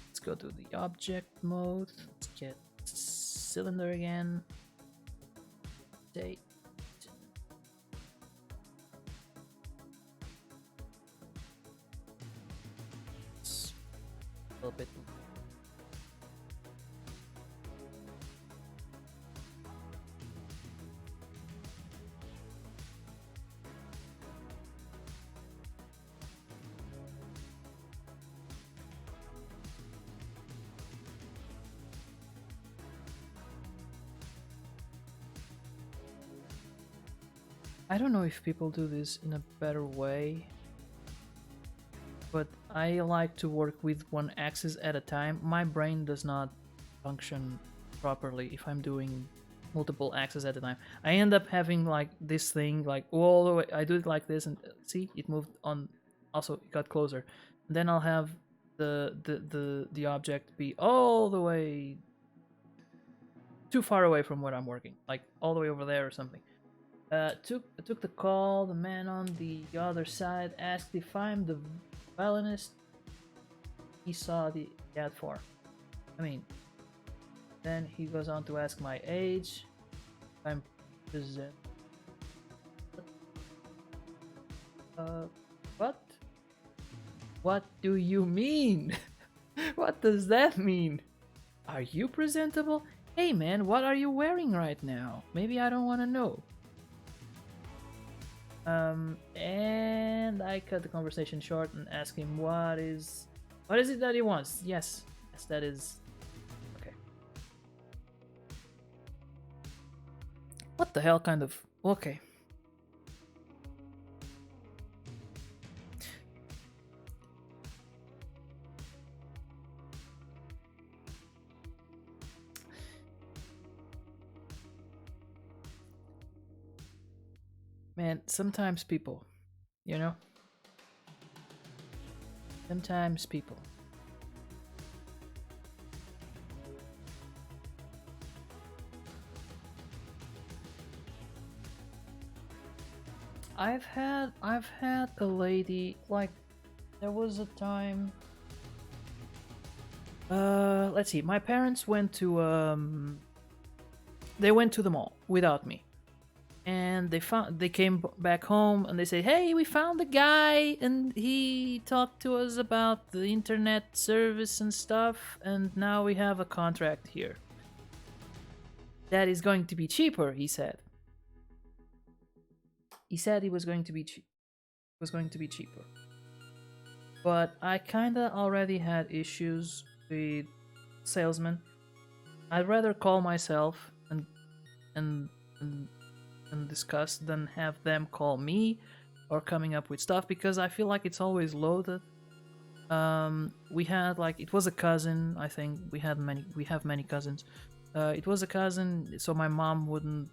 Let's go to the object mode. Let's get cylinder again. Date. A little bit. I don't know if people do this in a better way, but I like to work with one axis at a time. My brain does not function properly if I'm doing multiple axes at a time. I end up having like this thing like all the way. I do it like this, and see, it moved on. Also, it got closer. And then I'll have the object be all the way too far away from where I'm working, like all the way over there or something. Took the call. The man on the other side asked if I'm the violinist he saw the ad for. I mean, then he goes on to ask my age. I'm present. What? What do you mean? What does that mean? Are you presentable? Hey man, what are you wearing right now? Maybe I don't want to know. And I cut the conversation short and ask him what is it that he wants? Yes, that is okay. What the hell kind of okay. Man, sometimes people, you know? Sometimes people. I've had a lady, like, there was a time, let's see, my parents went to they went to the mall without me. And they came back home and they say, hey, we found a guy and he talked to us about the internet service and stuff, and now we have a contract here that is going to be cheaper. He said it was going to be cheaper, but I kind of already had issues with salesmen. I'd rather call myself and discuss than have them call me or coming up with stuff, because I feel like it's always loaded. We had, like, it was a cousin. I think we have many cousins. It was a cousin, so my mom wouldn't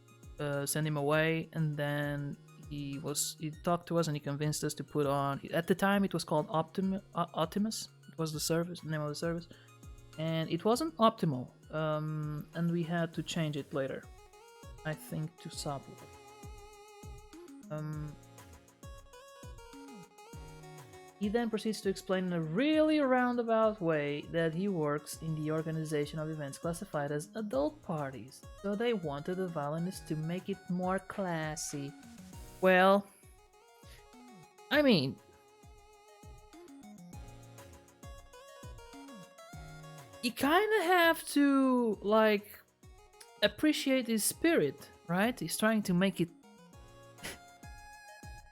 send him away, and then he talked to us and he convinced us to put on, at the time it was called Optimus. It was the name of the service, and it wasn't optimal, and we had to change it later, I think, to Subway. He then proceeds to explain in a really roundabout way that he works in the organization of events classified as adult parties, so they wanted a violinist to make it more classy. Well, I mean, you kind of have to, like, appreciate his spirit, right? He's trying to make it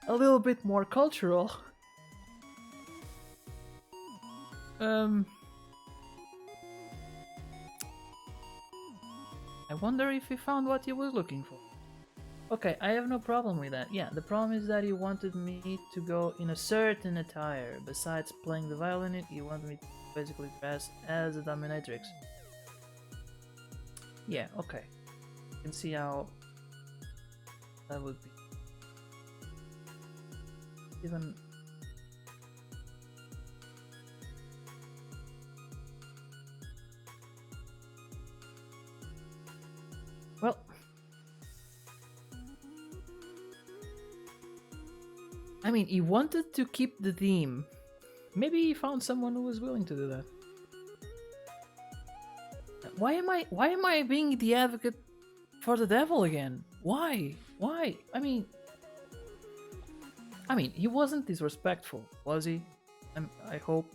a little bit more cultural. I wonder if he found what he was looking for. Okay, I have no problem with that. Yeah, the problem is that he wanted me to go in a certain attire. Besides playing the violin, he wanted me to basically dress as a dominatrix. Yeah, okay. You can see how that would be. Even... well... I mean, he wanted to keep the theme. Maybe he found someone who was willing to do that. Why am I being the advocate for the devil again? Why? I mean, he wasn't disrespectful, was he? I hope.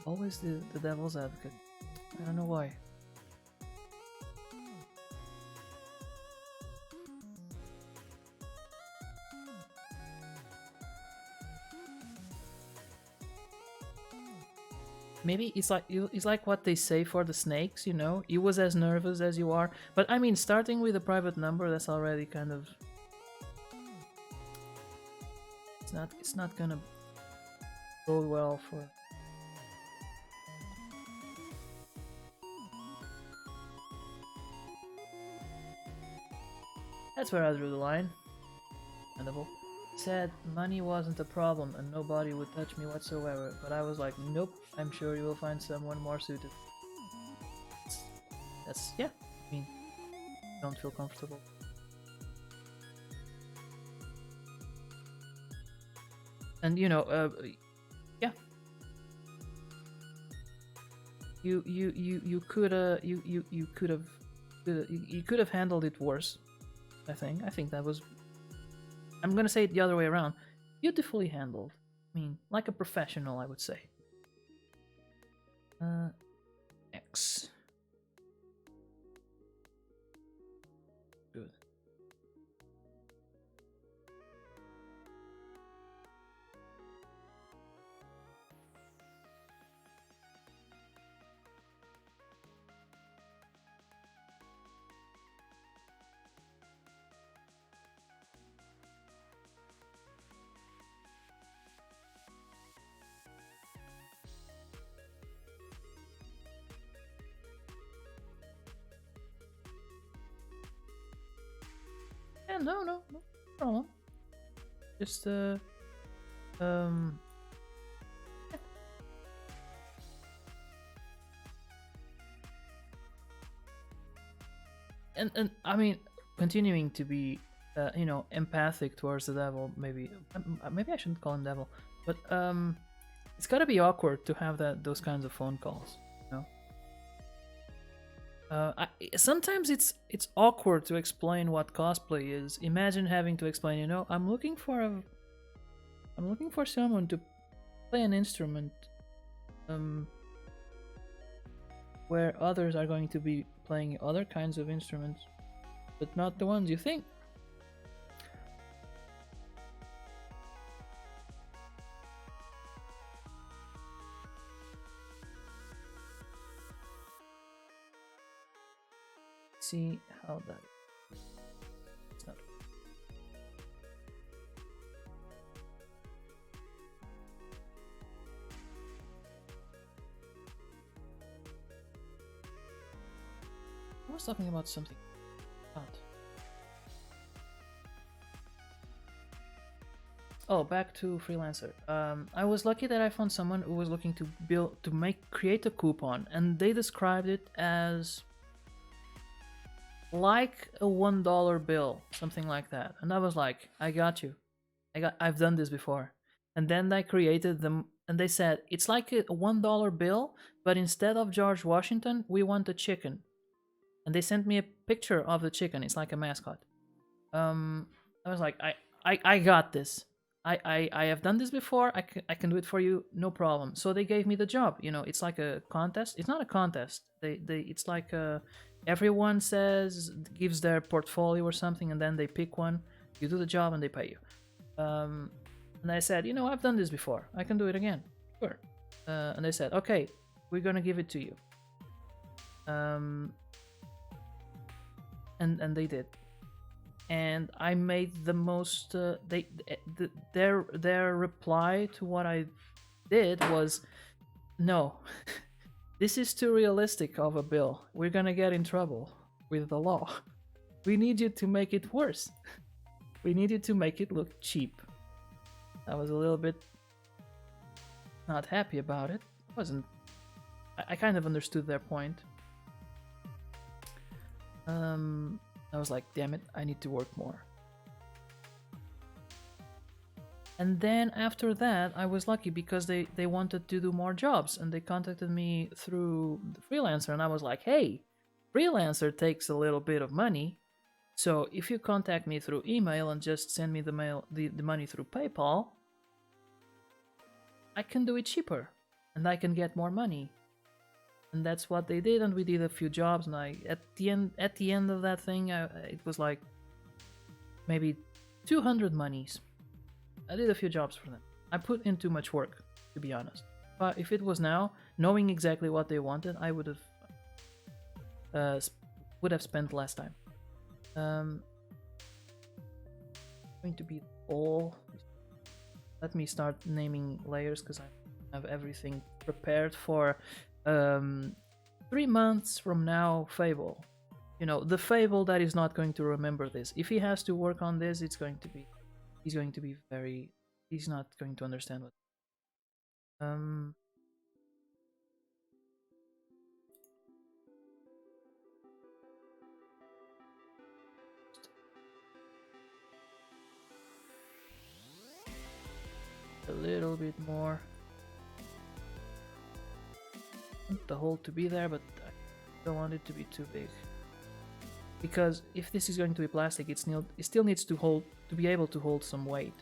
Always the devil's advocate. I don't know why. Maybe it's like what they say for the snakes, you know? He was as nervous as you are. But I mean, starting with a private number, that's already kind of... It's not gonna go well for. That's where I drew the line. Understandable. Said money wasn't a problem and nobody would touch me whatsoever, but I was like, nope, I'm sure you will find someone more suited. That's, yeah, I mean, don't feel comfortable. And you know, yeah, you could have handled it worse. I think that was. I'm gonna say it the other way around. Beautifully handled. I mean, like a professional, I would say. X. Good. Yeah, no problem. Just yeah. And I mean, continuing to be, you know, empathic towards the devil. Maybe I shouldn't call him devil, but it's gotta be awkward to have those kinds of phone calls. You know. Sometimes it's awkward to explain what cosplay is. Imagine having to explain, you know, I'm looking for someone to play an instrument, where others are going to be playing other kinds of instruments, but not the ones you think. See how that. It's not. I was talking about something. Oh, back to freelancer. I was lucky that I found someone who was looking to create a coupon, and they described it as like a $1 bill, something like that. And I was like, I got you. I've done this before. And then I created them, and they said it's like a $1 bill, but instead of George Washington, we want a chicken. And they sent me a picture of the chicken. It's like a mascot. I was like, I got this. I have done this before. I can do it for you, no problem. So they gave me the job. You know, it's like a contest. It's not a contest. It's like everyone gives their portfolio or something, and then they pick one. You do the job, and they pay you. And I said, you know, I've done this before. I can do it again. Sure. And they said, okay, we're gonna give it to you. And they did. And I made the most. Their reply to what I did was, no, this is too realistic of a bill. We're gonna get in trouble with the law. We need you to make it worse. We need you to make it look cheap. I was a little bit not happy about it. I kind of understood their point. I was like, damn it, I need to work more. And then after that, I was lucky because they wanted to do more jobs, and they contacted me through the freelancer, and I was like, hey, freelancer takes a little bit of money, so if you contact me through email and just send me the money through PayPal, I can do it cheaper, and I can get more money. And that's what they did, and we did a few jobs, and at the end of that thing, it was like maybe 200 monies. I did a few jobs for them. I put in too much work, to be honest. But if it was now, knowing exactly what they wanted, I would have spent less time. Going to be all. let me start naming layers because I have everything prepared for 3 months from now. Fable, you know, the Fable that is not going to remember this. If he has to work on this, he's going to be very, he's not going to understand what. A little bit more. I want the hole to be there, but I don't want it to be too big. Because if this is going to be plastic, it still needs to be able to hold some weight.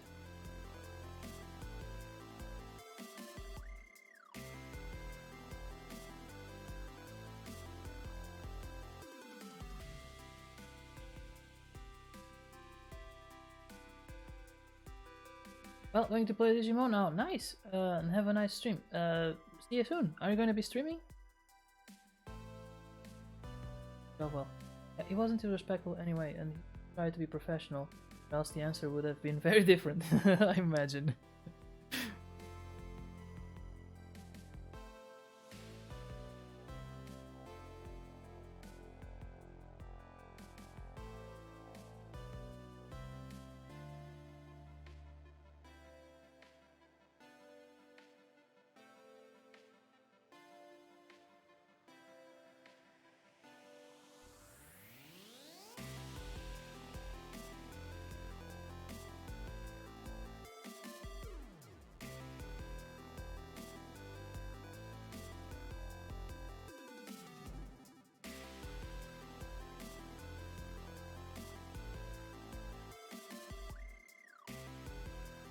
Well, going to play Digimon now. Nice. And have a nice stream. See you soon. Are you going to be streaming? Oh well. He wasn't too respectful anyway, and he tried to be professional, or else the answer would have been very different, I imagine.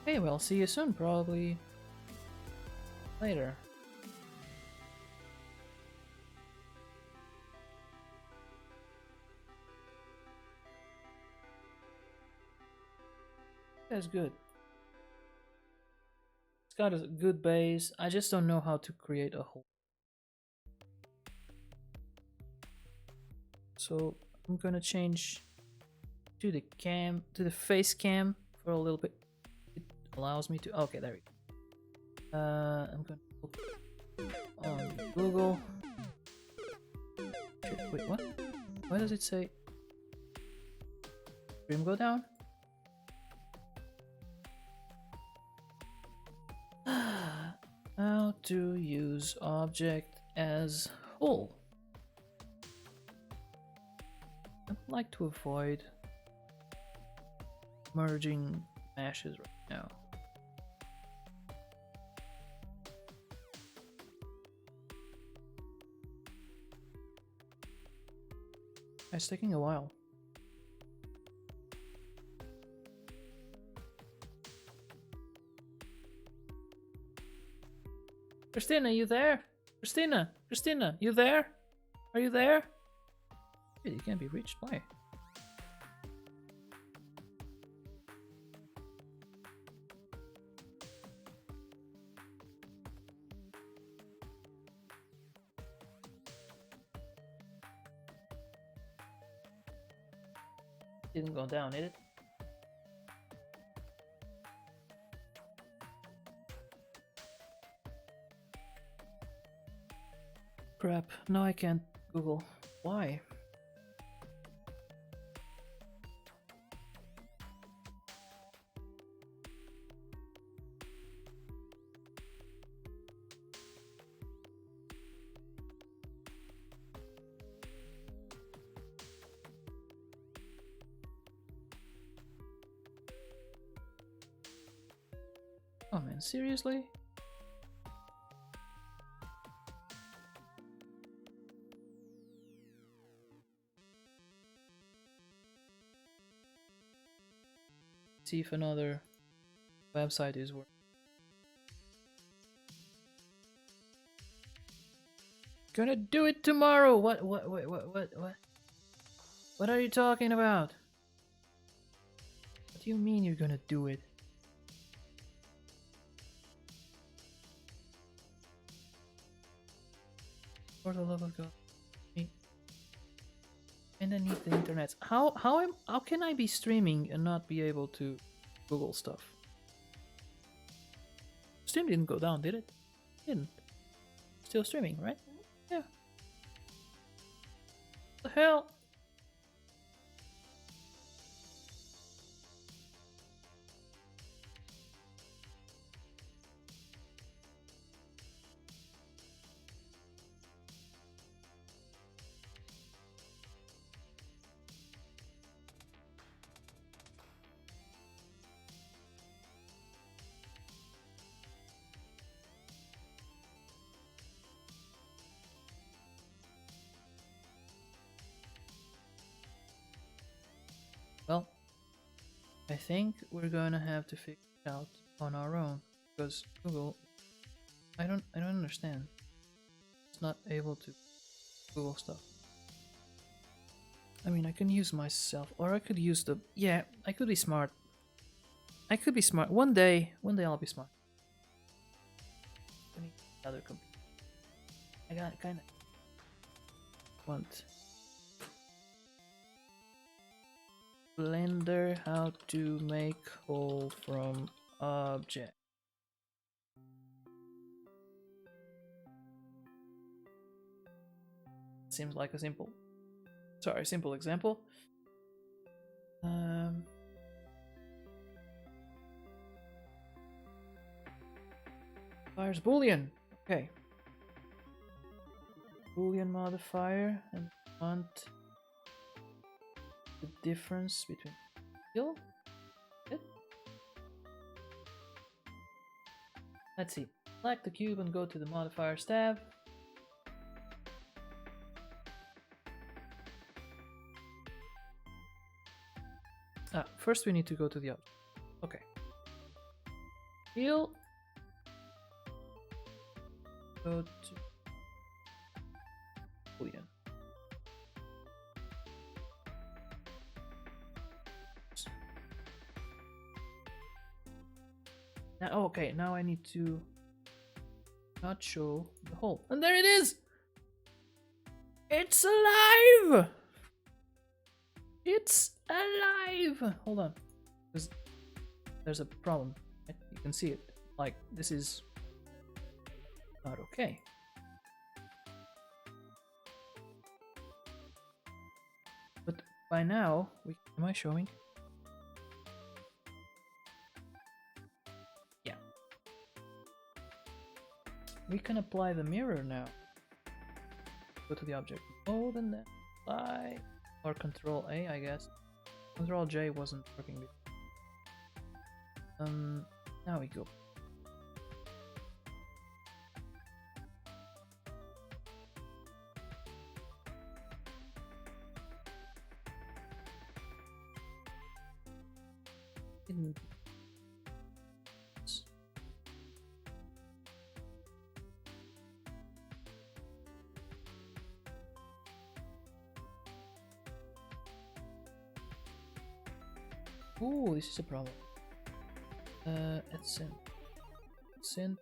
Okay, well, see you soon, probably later. That's good. It's got a good base. I just don't know how to create a hole. So I'm gonna change to the face cam for a little bit. It allows me to. Okay, there we go. I'm gonna look on Google. Wait, what? Why does it say stream go down? How to use object as whole. I'd like to avoid merging meshes right now. It's taking a while. Christina, you there? Christina, you there? Are you there? Dude, you can't be reached. Why? Didn't go down, did it? Crap, no I can't Google. Why? Oh man, seriously? See if another website is working. Gonna do it tomorrow. What? What are you talking about? What do you mean you're gonna do it? For the love of God, and I need the internet. How can I be streaming and not be able to Google stuff? Stream didn't go down, did it? Didn't. Still streaming, right? Yeah. The hell? Well, I think we're gonna have to figure it out on our own because Google, I don't understand. It's not able to Google stuff. I mean, I can use myself, or I could use the. Yeah, I could be smart. I could be smart. One day I'll be smart. I need another computer. I got kind of want Blender how to make hole from object. Seems like a simple example. Fires Boolean. Okay. Boolean modifier, and want the difference between fill. Let's see. Select the cube and go to the modifiers tab. First we need to go to the object. Okay. Fill. Go to Boolean. Now, okay, now I need to not show the hole. And there it is! It's alive! It's alive! Hold on. There's a problem. You can see it. Like, this is not okay. But by now, am I showing? Yeah. We can apply the mirror now. Go to the object mode and then apply, or Control A, I guess. Control J wasn't working before. Now we go. Ooh, this is a problem. It's send.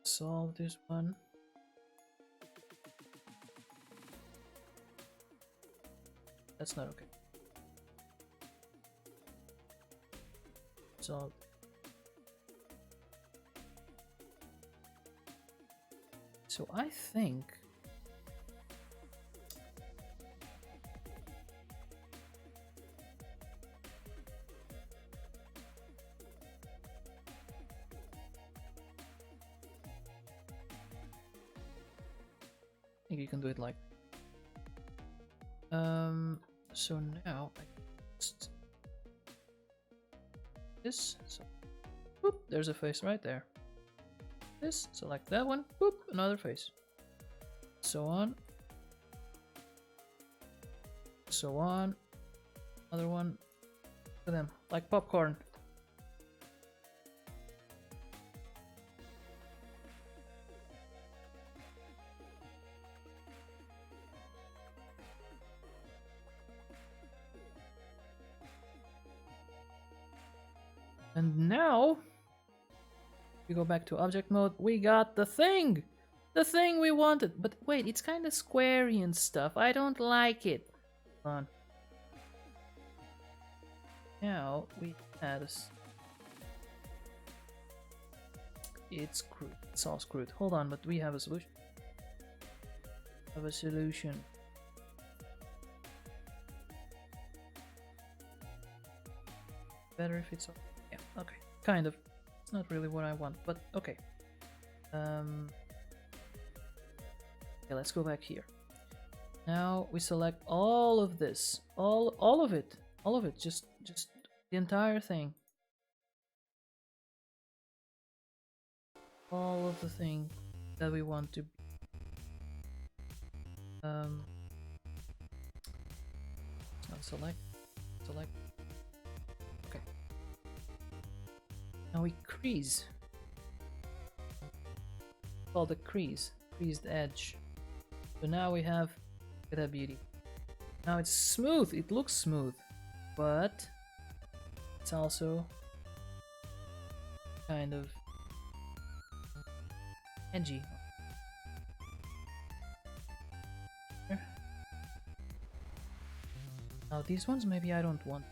Solve this one. That's not okay. Solve. So I think you can do it like so now I just this, so whoop, there's a face right there. This, select that one, boop, another face. So on. So on. Another one. Look at them, like popcorn. And now we go back to object mode. We got the thing! The thing we wanted. But wait, it's kind of squarey and stuff. I don't like it. Hold on. Now we had us. It's screwed. It's all screwed. Hold on, but we have a solution. Have a solution. Better if it's all. Yeah. Okay. Kind of. It's not really what I want, but okay. Okay, let's go back here. Now we select all of this, all of it, just the entire thing, all of the thing that we want to. Not select. Okay. Now we crease. Called the creased edge. So now we have that beauty. Now it's smooth. It looks smooth, but it's also kind of edgy. Now these ones maybe I don't want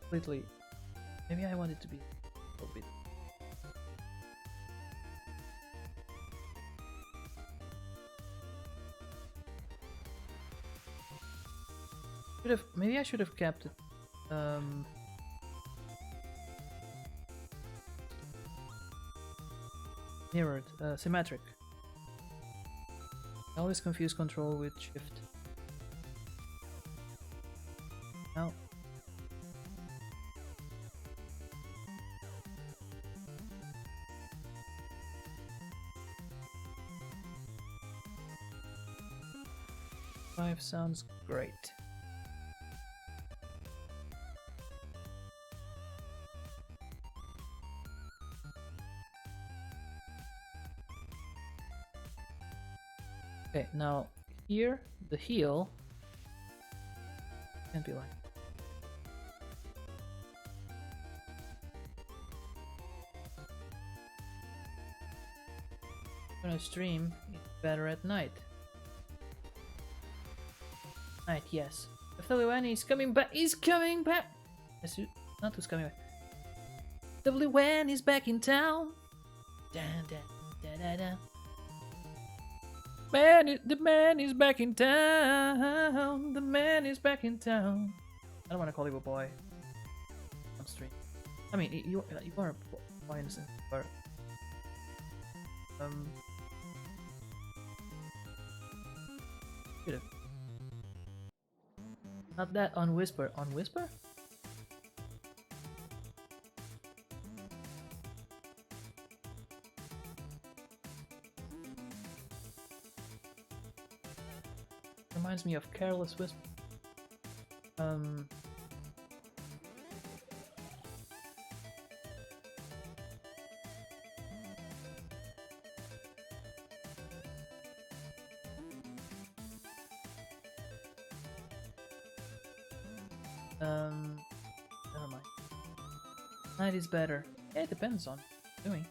completely. Maybe I want it to be a little bit. Maybe I should have kept it. Mirrored, symmetric. I always confuse control with shift. Now. Five sounds great. Okay, now here the heel can't be like. When I stream, it's better at night. Night, yes. WN is coming back. He's coming back. Not who's coming back. WN is back in town. Da, da, da, da, da. The man is back in town. The man is back in town. I don't want to call you a boy. I'm straight. I mean, you are a boy in a sense. But, should've. Not that on Whisper. On Whisper? Reminds me of Careless Whisper. Never mind. Night is better. Yeah, it depends on doing.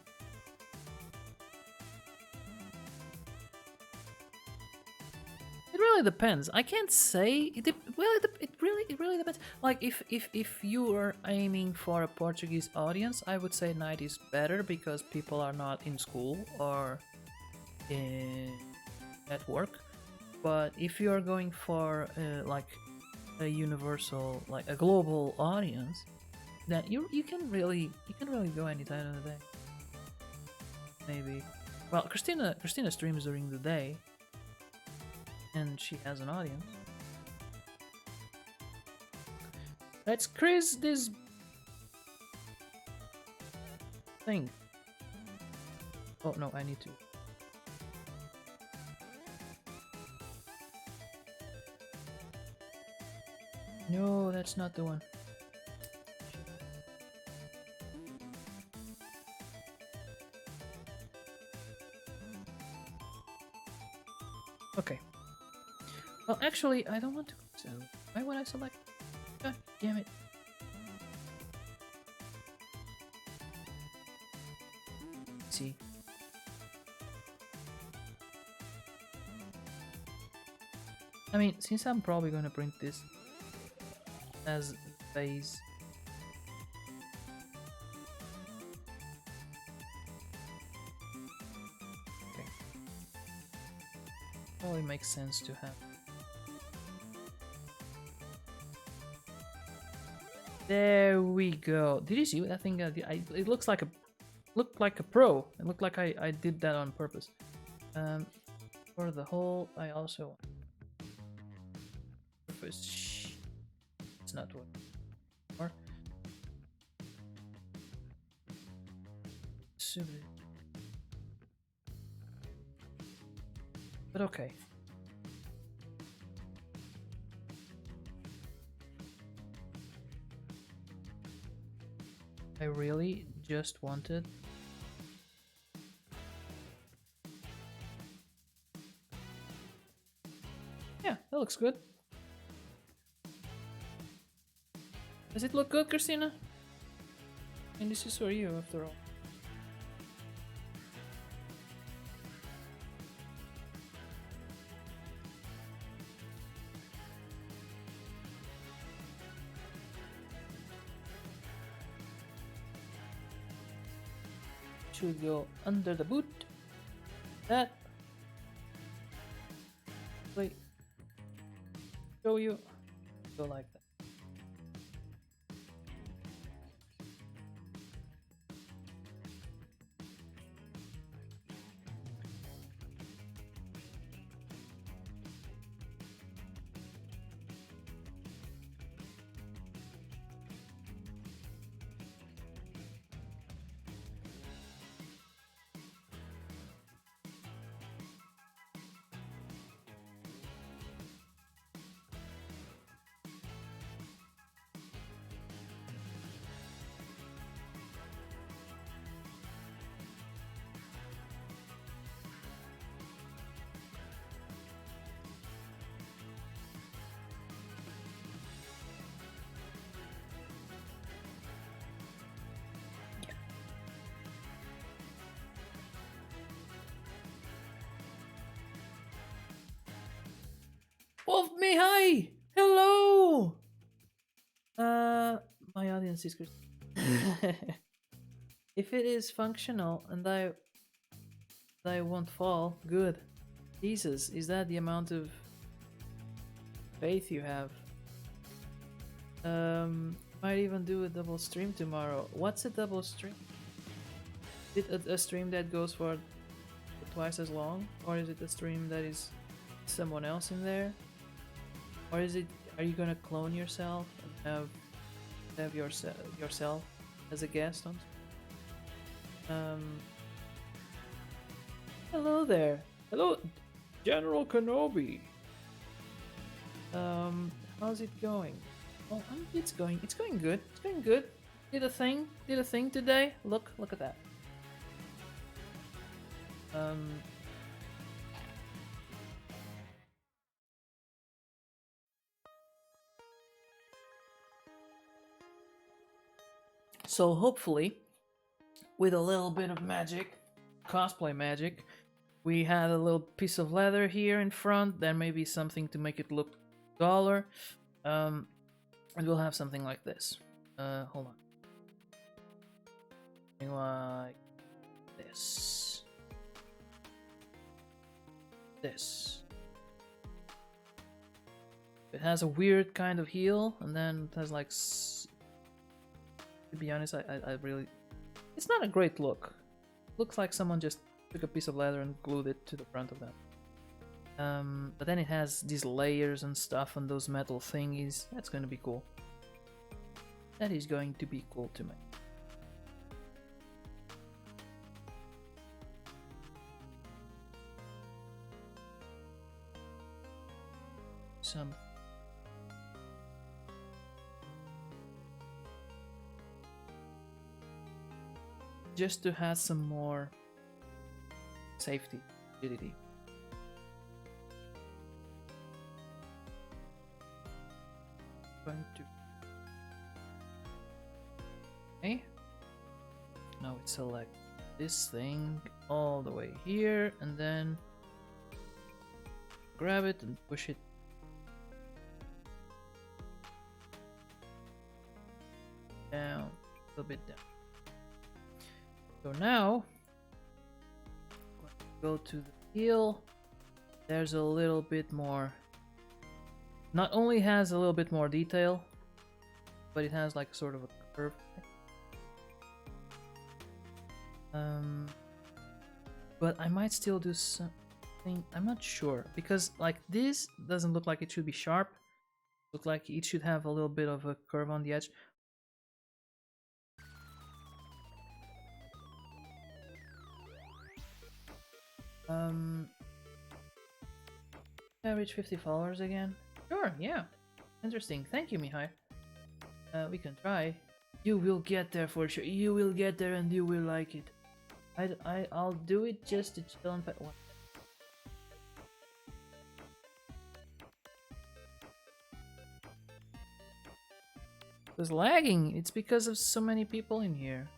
It really depends. I can't say. It really depends. Like if you are aiming for a Portuguese audience, I would say night is better because people are not in school or at work. But if you are going for like a universal, like a global audience, then you can really go any time of the day. Maybe. Well, Christina streams during the day, and she has an audience. Let's crease this thing. Oh no, I need to. No, that's not the one. Okay. Well, actually, I don't want to. So, why would I select? God damn it. Let's see. I mean, since I'm probably gonna print this as base. Okay. Probably makes sense to have. There we go. Did you see what that thing? It looks like a pro. It looked like I did that on purpose. For the whole, I also purpose. It's not what. Or but okay. I really just wanted. Yeah, that looks good. Does it look good, Christina? And this is for you, after all. Should go under the boot. That. Wait. Show you. Go like that. Wolf me hi! Hello! My audience is if it is functional and I won't fall, good. Jesus, is that the amount of faith you have? Might even do a double stream tomorrow. What's a double stream? Is it a stream that goes for twice as long? Or is it a stream that is someone else in there? Or is it, are you gonna clone yourself and have yourself as a guest on? Hello there. Hello, General Kenobi. How's it going? Oh, it's going good. It's going good. Did a thing today. Look at that. So hopefully, with a little bit of magic, cosplay magic, we had a little piece of leather here in front, then maybe something to make it look taller, and we'll have something like this. Hold on. Something like this. This. It has a weird kind of heel, and then it has like... To be honest, I really... It's not a great look. Looks like someone just took a piece of leather and glued it to the front of that. But then it has these layers and stuff and those metal thingies. That's going to be cool. That is going to be cool to me. Some... just to have some more safety, rigidity. Going to... Okay. Now we select this thing all the way here and then grab it and push it down, a little bit down. So now, go to the heel. There's a little bit more. Not only has a little bit more detail, but it has like sort of a curve. But I might still do something. I'm not sure because like this doesn't look like it should be sharp. Look like it should have a little bit of a curve on the edge. I reach 50 followers again. Sure, yeah. Interesting. Thank you, Mihai. We can try. You will get there for sure. You will get there and you will like it. I'll do it just to chill and pet. What? It was lagging. It's because of so many people in here.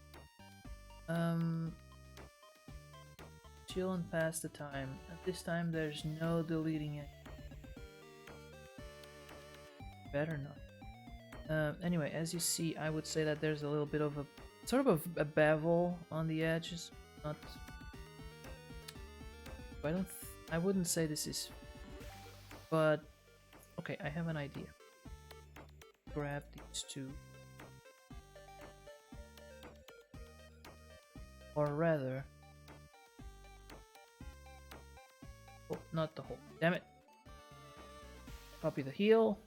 Chill and pass the time. At this time, there's no deleting it. Better not. Anyway, as you see, I would say that there's a little bit of a sort of a bevel on the edges. Not. I wouldn't say this is. But okay, I have an idea. Grab these two. Or rather. Oh, not the hole. Damn it. Copy the heel.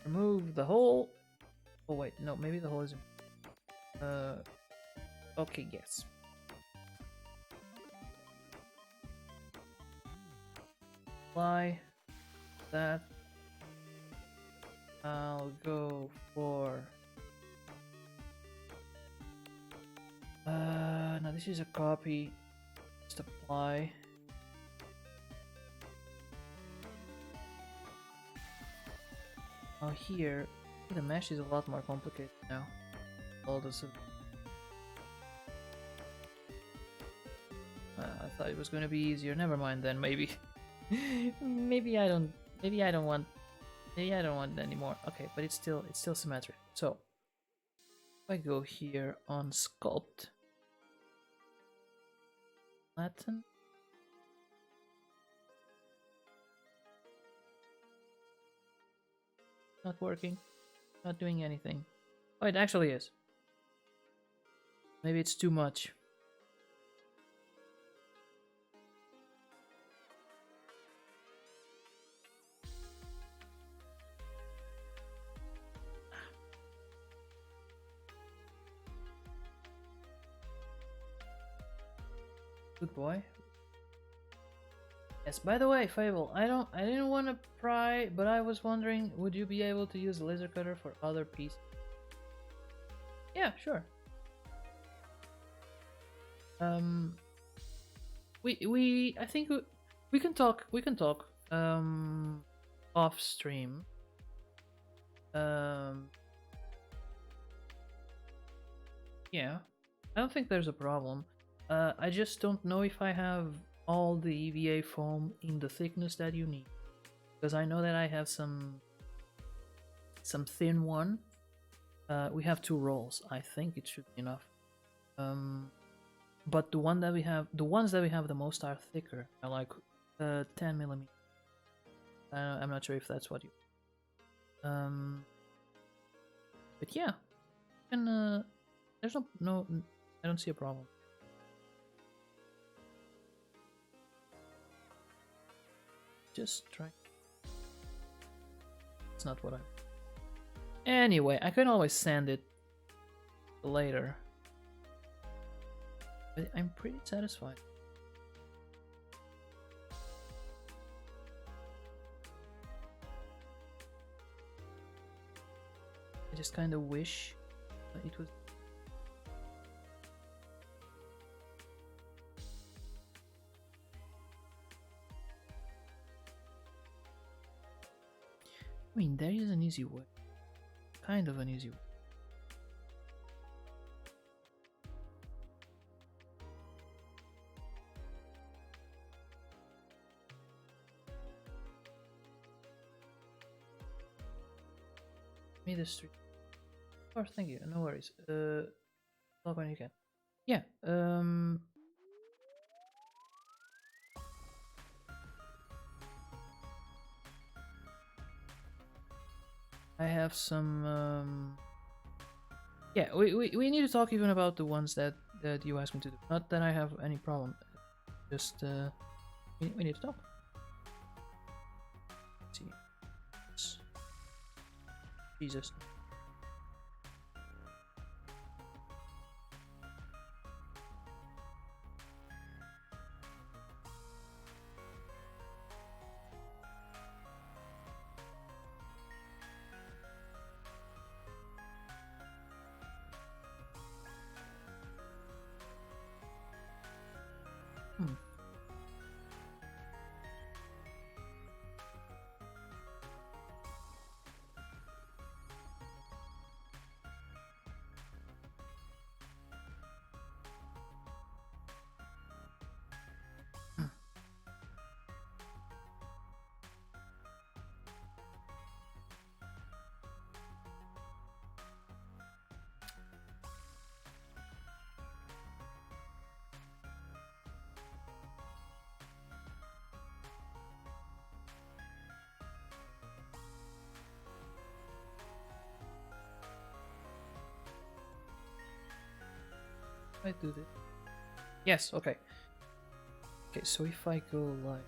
Remove the hole. Oh wait, no, maybe the hole isn't. Okay, yes. Apply that. I'll go for. Now this is a copy. Just apply. Now here, the mesh is a lot more complicated now. All this. I thought it was going to be easier. Never mind then. Maybe. maybe I don't. Maybe I don't want. Maybe I don't want it anymore. Okay, but it's still symmetric. So if I go here on sculpt, flatten. Not working. Not doing anything. Oh, it actually is. Maybe it's too much. Good boy. Yes, by the way, Fable, I didn't want to pry, but I was wondering, would you be able to use a laser cutter for other pieces? Yeah, sure. I think we can talk off stream. Yeah, I don't think there's a problem. I just don't know if I have all the EVA foam in the thickness that you need, because I know that I have some thin one. We have 2 rolls. I think it should be enough. But the ones that we have the most are thicker. Are like 10 millimeters. I'm not sure if that's what you. But yeah, and there's no. I don't see a problem. Just try. It's not what I. Anyway, I can always sand it later. But I'm pretty satisfied. I just kind of wish that it was. I mean, there is an easy way. Kind of an easy way. me the street. Of course, thank you. No worries. Talk when you can. Yeah. I have some. Yeah, we need to talk even about the ones that you asked me to do. Not that I have any problem. Just we need to talk. Let's see. Jesus. Hmm. I do this. Yes. Okay. Okay. So if I go like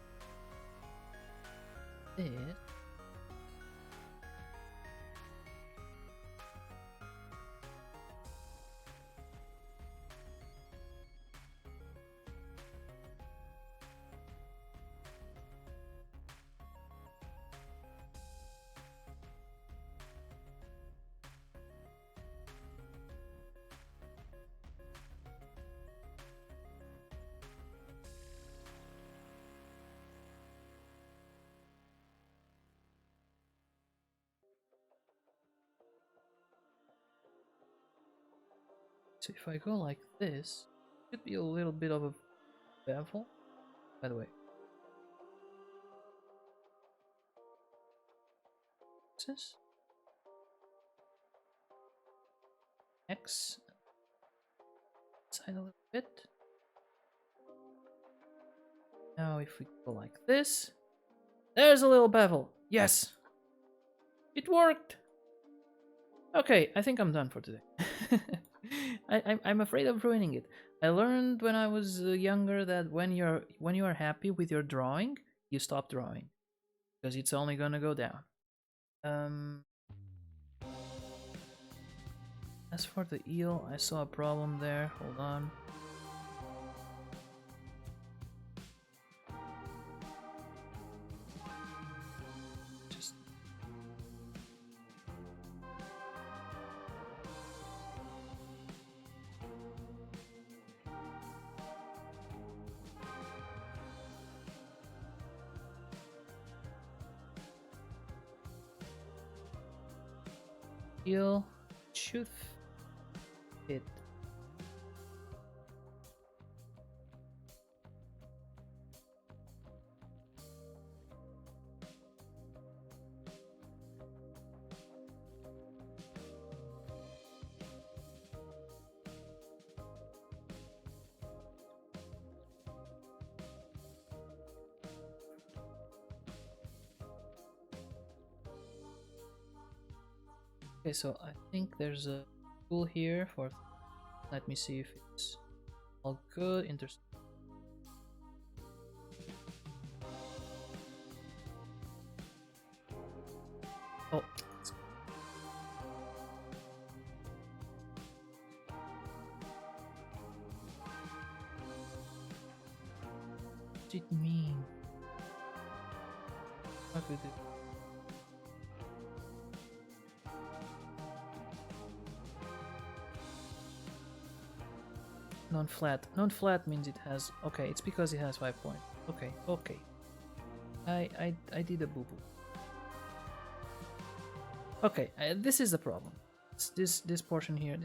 this. So if I go like this, it could be a little bit of a bevel. By the way, this X side a little bit. Now if we go like this, there's a little bevel. Yes, it worked. Okay, I think I'm done for today. I'm afraid of ruining it. I learned when I was younger that when you are happy with your drawing, you stop drawing because it's only gonna go down. As for the eel, I saw a problem there. Hold on. Just eel should fit. Okay, so I think there's a tool here for. Let me see if it's all good. Oh, what did it mean? What could it? Non-flat. Non-flat means it has. Okay, it's because it has 5 points. Okay, okay. I did a boo boo. Okay, this is the problem. It's this portion here.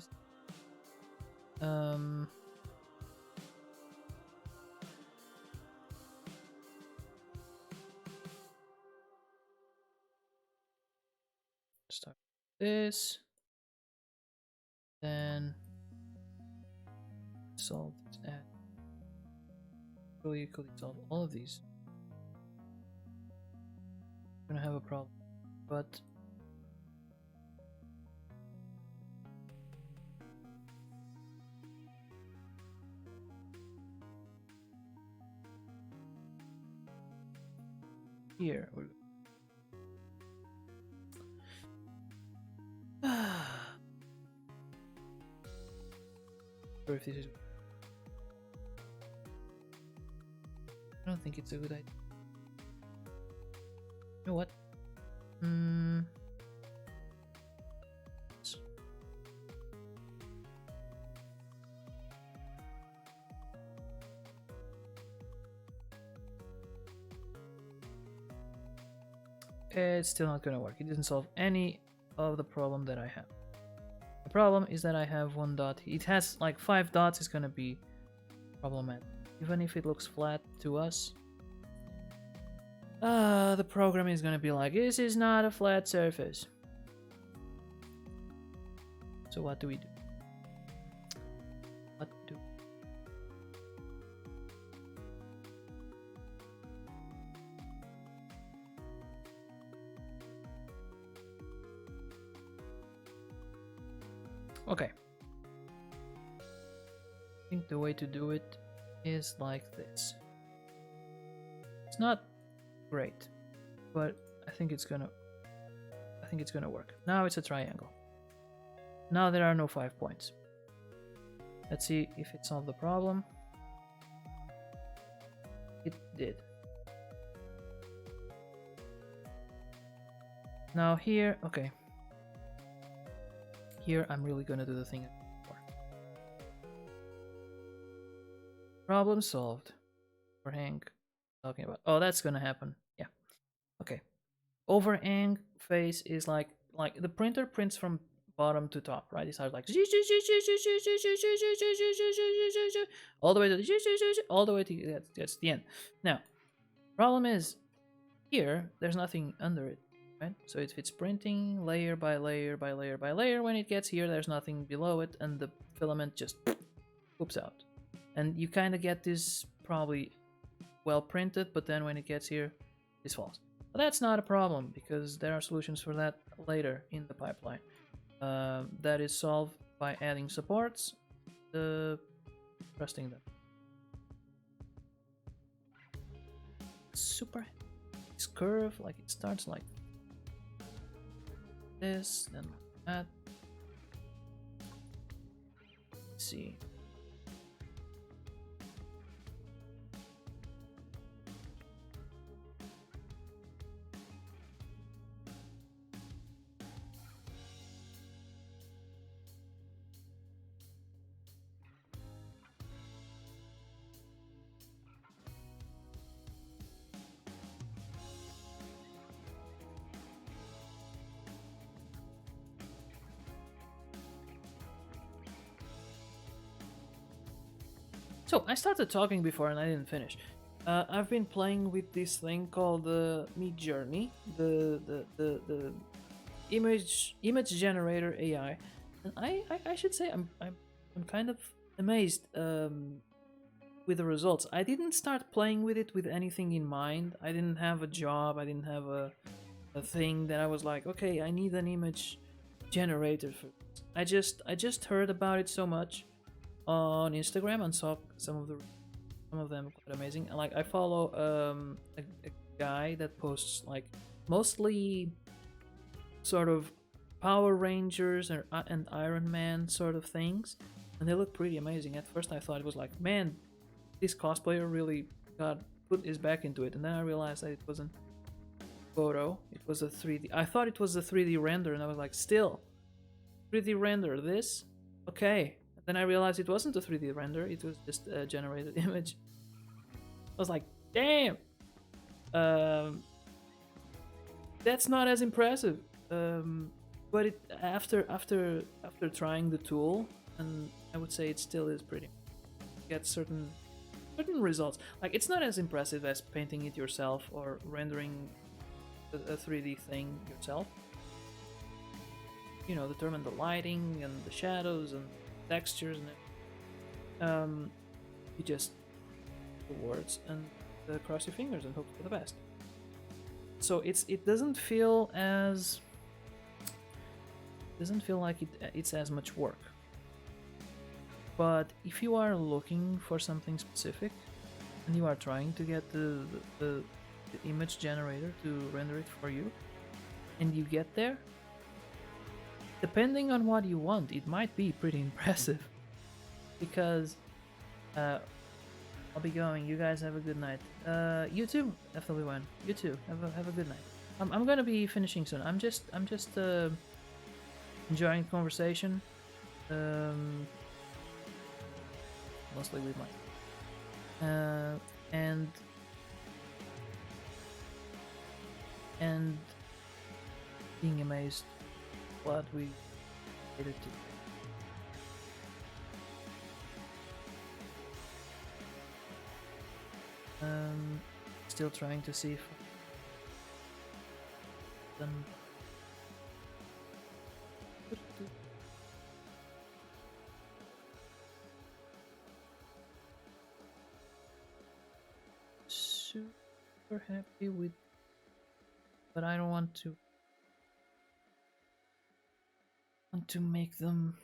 Start. this, then solve this and really could solve all of these. I'm gonna have a problem, but here we're sure if this is. I don't think it's a good idea. You know what? It's still not gonna work. It doesn't solve any of the problem that I have. The problem is that I have one dot. It has like 5 dots. It's gonna be problematic. Even if it looks flat to us, the program is gonna be like, this is not a flat surface. So what do we do? What do? Okay. I think the way to do it is like this. It's not great, but I think it's gonna work. Now it's a triangle. Now there are no 5 points. Let's see if it solved the problem. It did. Now here, okay. Here I'm really gonna do the thing before. Problem solved. Overhang. Talking about. Oh, that's gonna happen. Yeah. Okay. Overhang face is like the printer prints from bottom to top, right? It starts like all the way to all the way to that's the end. Now, problem is here there's nothing under it, right? So it's printing layer by layer by layer by layer. When it gets here, there's nothing below it, and the filament just poops out. And you kind of get this probably well printed, but then when it gets here, this falls. But that's not a problem because there are solutions for that later in the pipeline. That is solved by adding supports, trusting them. Super. This curve, like it starts like this, then like that. Let's see. So I started talking before and I didn't finish. I've been playing with this thing called the Mid Journey, the image generator AI, and I should say I'm kind of amazed with the results. I didn't start playing with it with anything in mind. I didn't have a job. I didn't have a thing that I was like, okay, I need an image generator for this. I just heard about it so much on Instagram and saw some of them quite amazing. Like I follow a guy that posts like mostly sort of Power Rangers and Iron Man sort of things, and they look pretty amazing. At first I thought it was like, man, this cosplayer really put his back into it, and then I realized that it wasn't photo, it was a 3D. I thought it was a 3D render, and I was like, still 3D render this? Okay. Then I realized it wasn't a 3D render, it was just a generated image. I was like, damn! That's not as impressive. But after trying the tool, and I would say it still is pretty. You get certain results. Like, it's not as impressive as painting it yourself or rendering a 3D thing yourself. you know, determine the lighting and the shadows and textures and you just the words and cross your fingers and hope for the best. So it doesn't feel like it's as much work. But if you are looking for something specific and you are trying to get the image generator to render it for you, and you get there, depending on what you want, it might be pretty impressive. Because I'll be going. You guys have a good night. You too, FW1. You too. Have a good night. I'm gonna be finishing soon. I'm just enjoying the conversation. Mostly with Mike. And being amazed what we did it to. Still trying to see if them. Super happy with, but I don't want to make them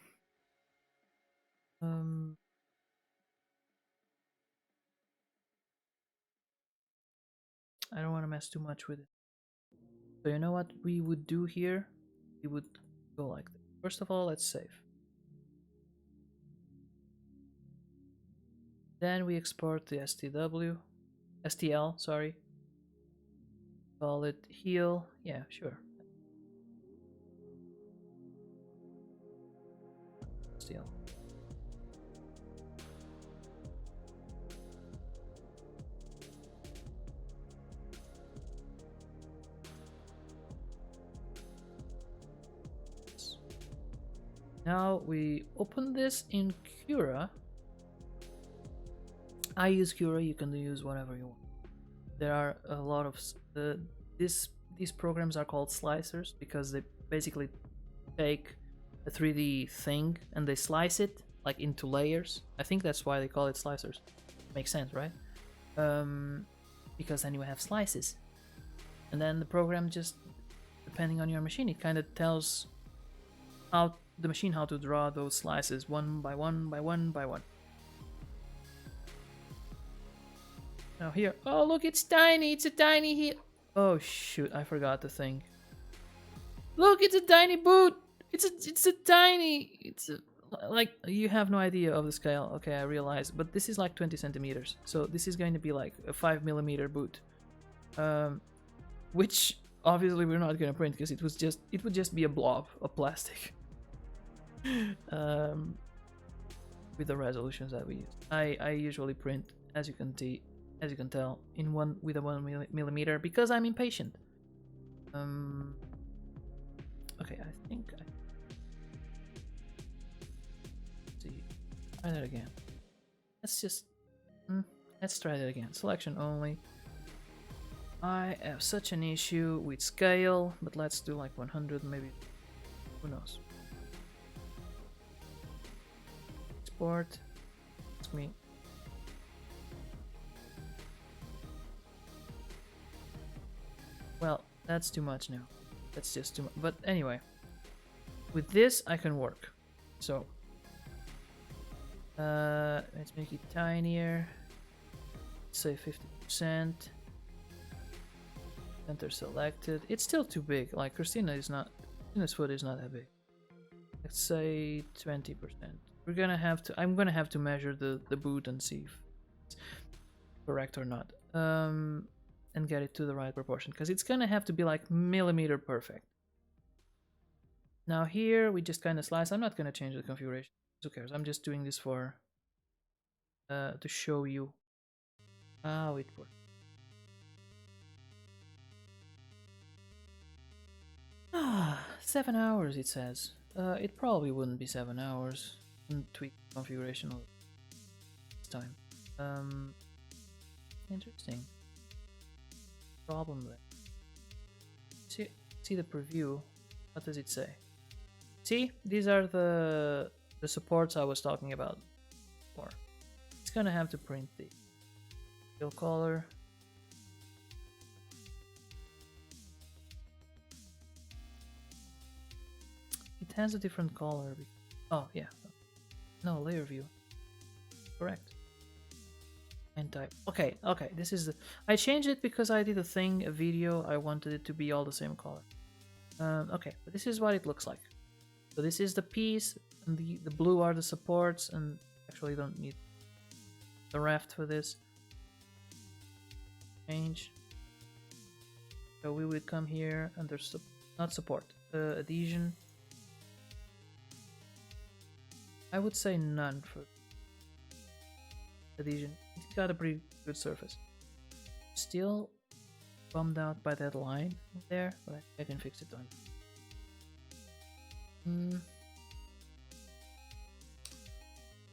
I don't want to mess too much with it. So you know what we would do here? We would go like this. First of all, let's save. Then we export the STL, sorry. Call it heal. Yeah, sure. STL. Now we open this in Cura. I use Cura, you can use whatever you want. There are a lot of these programs are called slicers because they basically take a 3D thing and they slice it like into layers. I think that's why they call it slicers. Makes sense, right? Because then you have slices, and then the program just, depending on your machine, it kind of tells how the machine how to draw those slices one by one by one by one. Now here, oh look, it's tiny. It's a tiny heel. Oh shoot, I forgot the thing. Look, it's a tiny boot. It's like, you have no idea of the scale. Okay, I realize, but this is like 20 centimeters, so this is going to be like a 5mm boot, which obviously we're not going to print because it would just be a blob of plastic. With the resolutions that we use, I usually print, as you can tell, in with a 1mm because I'm impatient. Okay, I think see. Try that again. Let's try that again. Selection only. I have such an issue with scale, but let's do like 100 maybe. Who knows? Export. Ask me. Well, that's too much now. That's just too much. But anyway, with this I can work. So let's make it tinier. Say 50%. Center selected. It's still too big. Like Christina's foot is not that big. Let's say 20%. We're gonna have to. I'm gonna have to measure the boot and see if it's correct or not. And get it to the right proportion, because it's gonna have to be like millimeter perfect. Now here we just kind of slice. I'm not gonna change the configuration. Who cares? I'm just doing this for to show you how it works. 7 hours it says. It probably wouldn't be 7 hours. Tweak configuration this time. Interesting. Problem there. See the preview. What does it say? See, these are the supports I was talking about before. It's gonna have to print the fill color. It has a different color. Oh yeah, no layer view. Correct. And type. Okay, okay. This is the. I changed it because I did a video. I wanted it to be all the same color. Okay, but this is what it looks like. So this is the piece, and the blue are the supports, and actually don't need the raft for this. Change. So we would come here under not support, adhesion. I would say none for adhesion. It's got a pretty good surface. Still bummed out by that line there, but I can fix it on.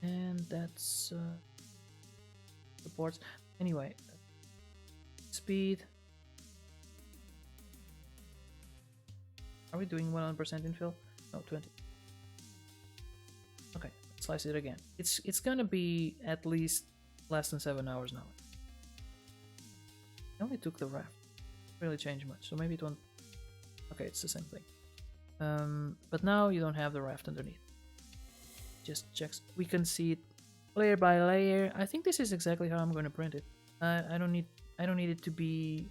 And that's supports. Anyway, speed. Are we doing 100% infill? No, 20. Okay, slice it again. It's gonna be at least less than 7 hours now. I only took the raft. Really changed much, so maybe it won't. Okay, it's the same thing. But now you don't have the raft underneath. Just checks. We can see it layer by layer. I think this is exactly how I'm going to print it. I don't need it to be.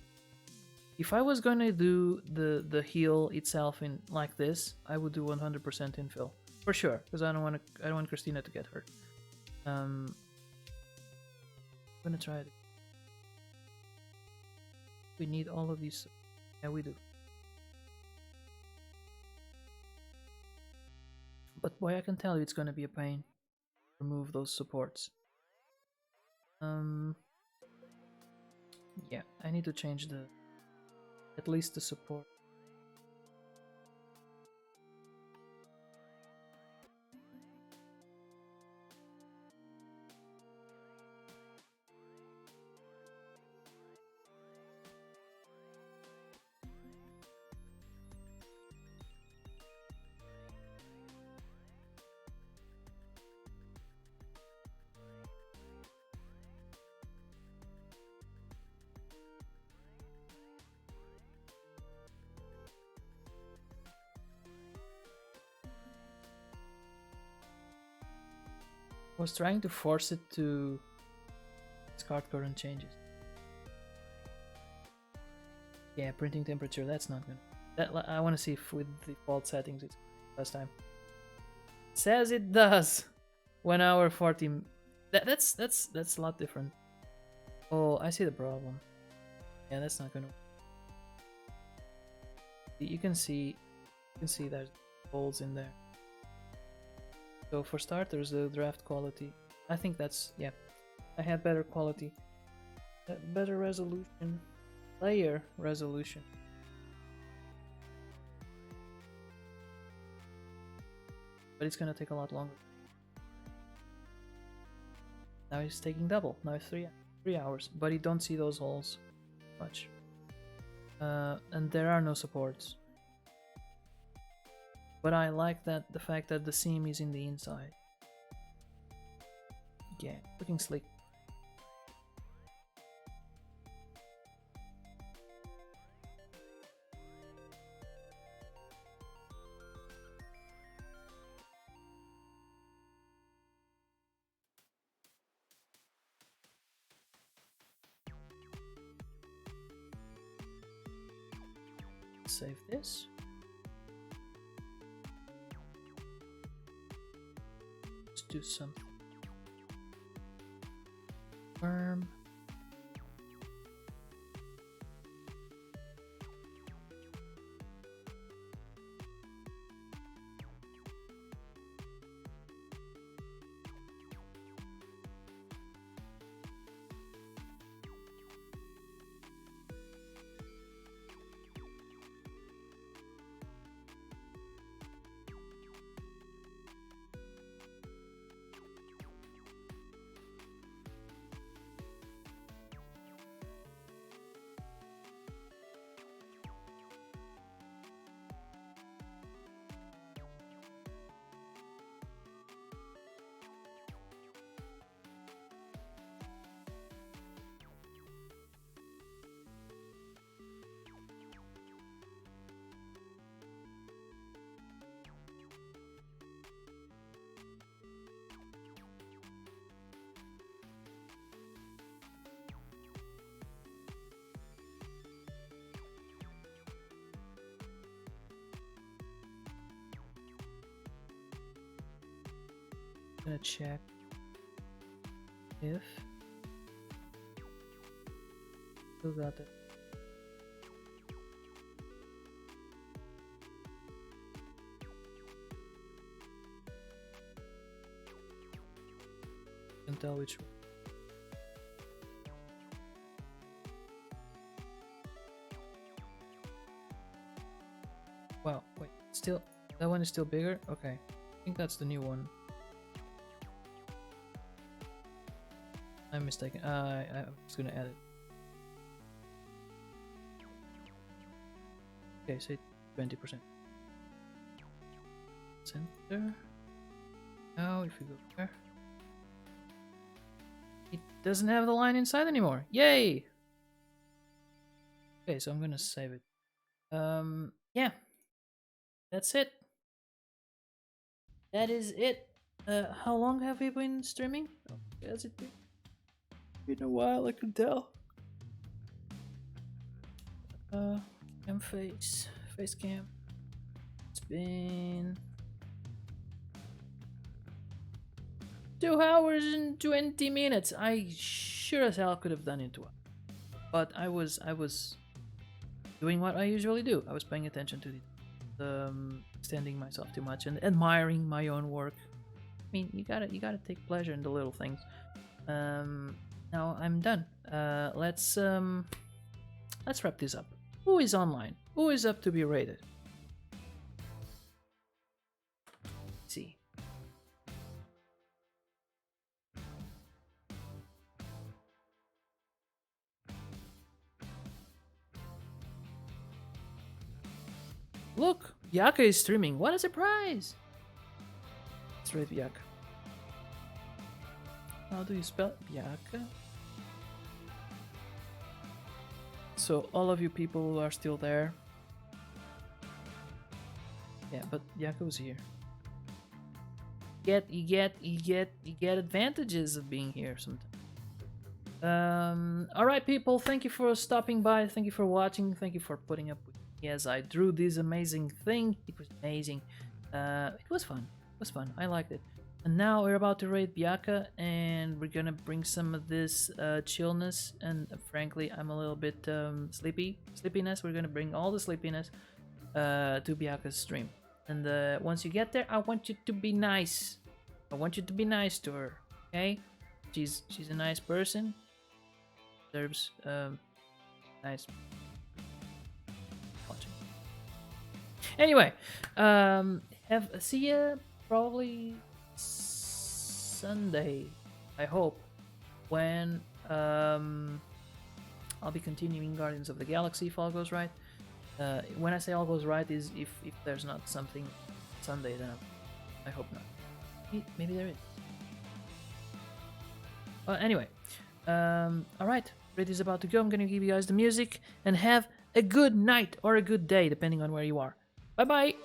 If I was going to do the heel itself in like this, I would do 100% infill for sure, because I don't want Christina to get hurt. I'm gonna try it. We need all of these. Yeah, we do. But boy, I can tell you it's gonna be a pain. Remove those supports. Yeah, I need to change at least the support. I was trying to force it to discard current changes. Yeah, printing temperature, that's not good. I want to see if with default settings it's last time. It says it does. 1 hour 40. That's a lot different. Oh, I see the problem. Yeah, that's not gonna. You can see there's holes in there. So for starters, the draft quality, I think that's, yeah, I had better quality, better resolution, layer resolution. But it's gonna take a lot longer. Now it's taking double. Now it's 3 hours, but you don't see those holes much. And there are no supports. But I like the fact that the seam is in the inside. Yeah, looking slick. Save this. Let's do something. Firm. gonna check if still got it. Can tell which one. Wow, wait, still that one is still bigger? Okay. I think that's the new one. I'm mistaken. I was gonna add it. Okay, say 20%. Center. Now if we go there. It doesn't have the line inside anymore. Yay! Okay, so I'm gonna save it. Yeah. That's it. That is it. How long have we been streaming? Oh, has it been a while, I can tell. Cam face cam. It's been 2 hours and 20 minutes. I sure as hell could have done it, but I was doing what I usually do. I was paying attention to the extending myself too much and admiring my own work. I mean, you gotta take pleasure in the little things. Now I'm done. Let's wrap this up. Who is online? Who is up to be rated? Let's see. Look, Yaka is streaming. What a surprise! Let's rate Yaka. How do you spell Yaka? So all of you people who are still there. Yeah, but Yako's here. You get advantages of being here sometimes. Alright people, thank you for stopping by, thank you for watching, thank you for putting up with me as I drew this amazing thing. It was amazing. It was fun. I liked it. And now we're about to raid Byaka, and we're gonna bring some of this chillness, and frankly I'm a little bit sleepiness. We're gonna bring all the sleepiness to Byaka's stream. And once you get there, I want you to be nice. I want you to be nice to her, okay? She's a nice person. Deserves nice watching. Anyway, see ya probably Sunday, I hope, when I'll be continuing Guardians of the Galaxy if all goes right. When I say all goes right is if there's not something Sunday, then I hope not. Maybe there is. Well, anyway, alright, Red is about to go. I'm gonna give you guys the music, and have a good night or a good day depending on where you are. Bye bye.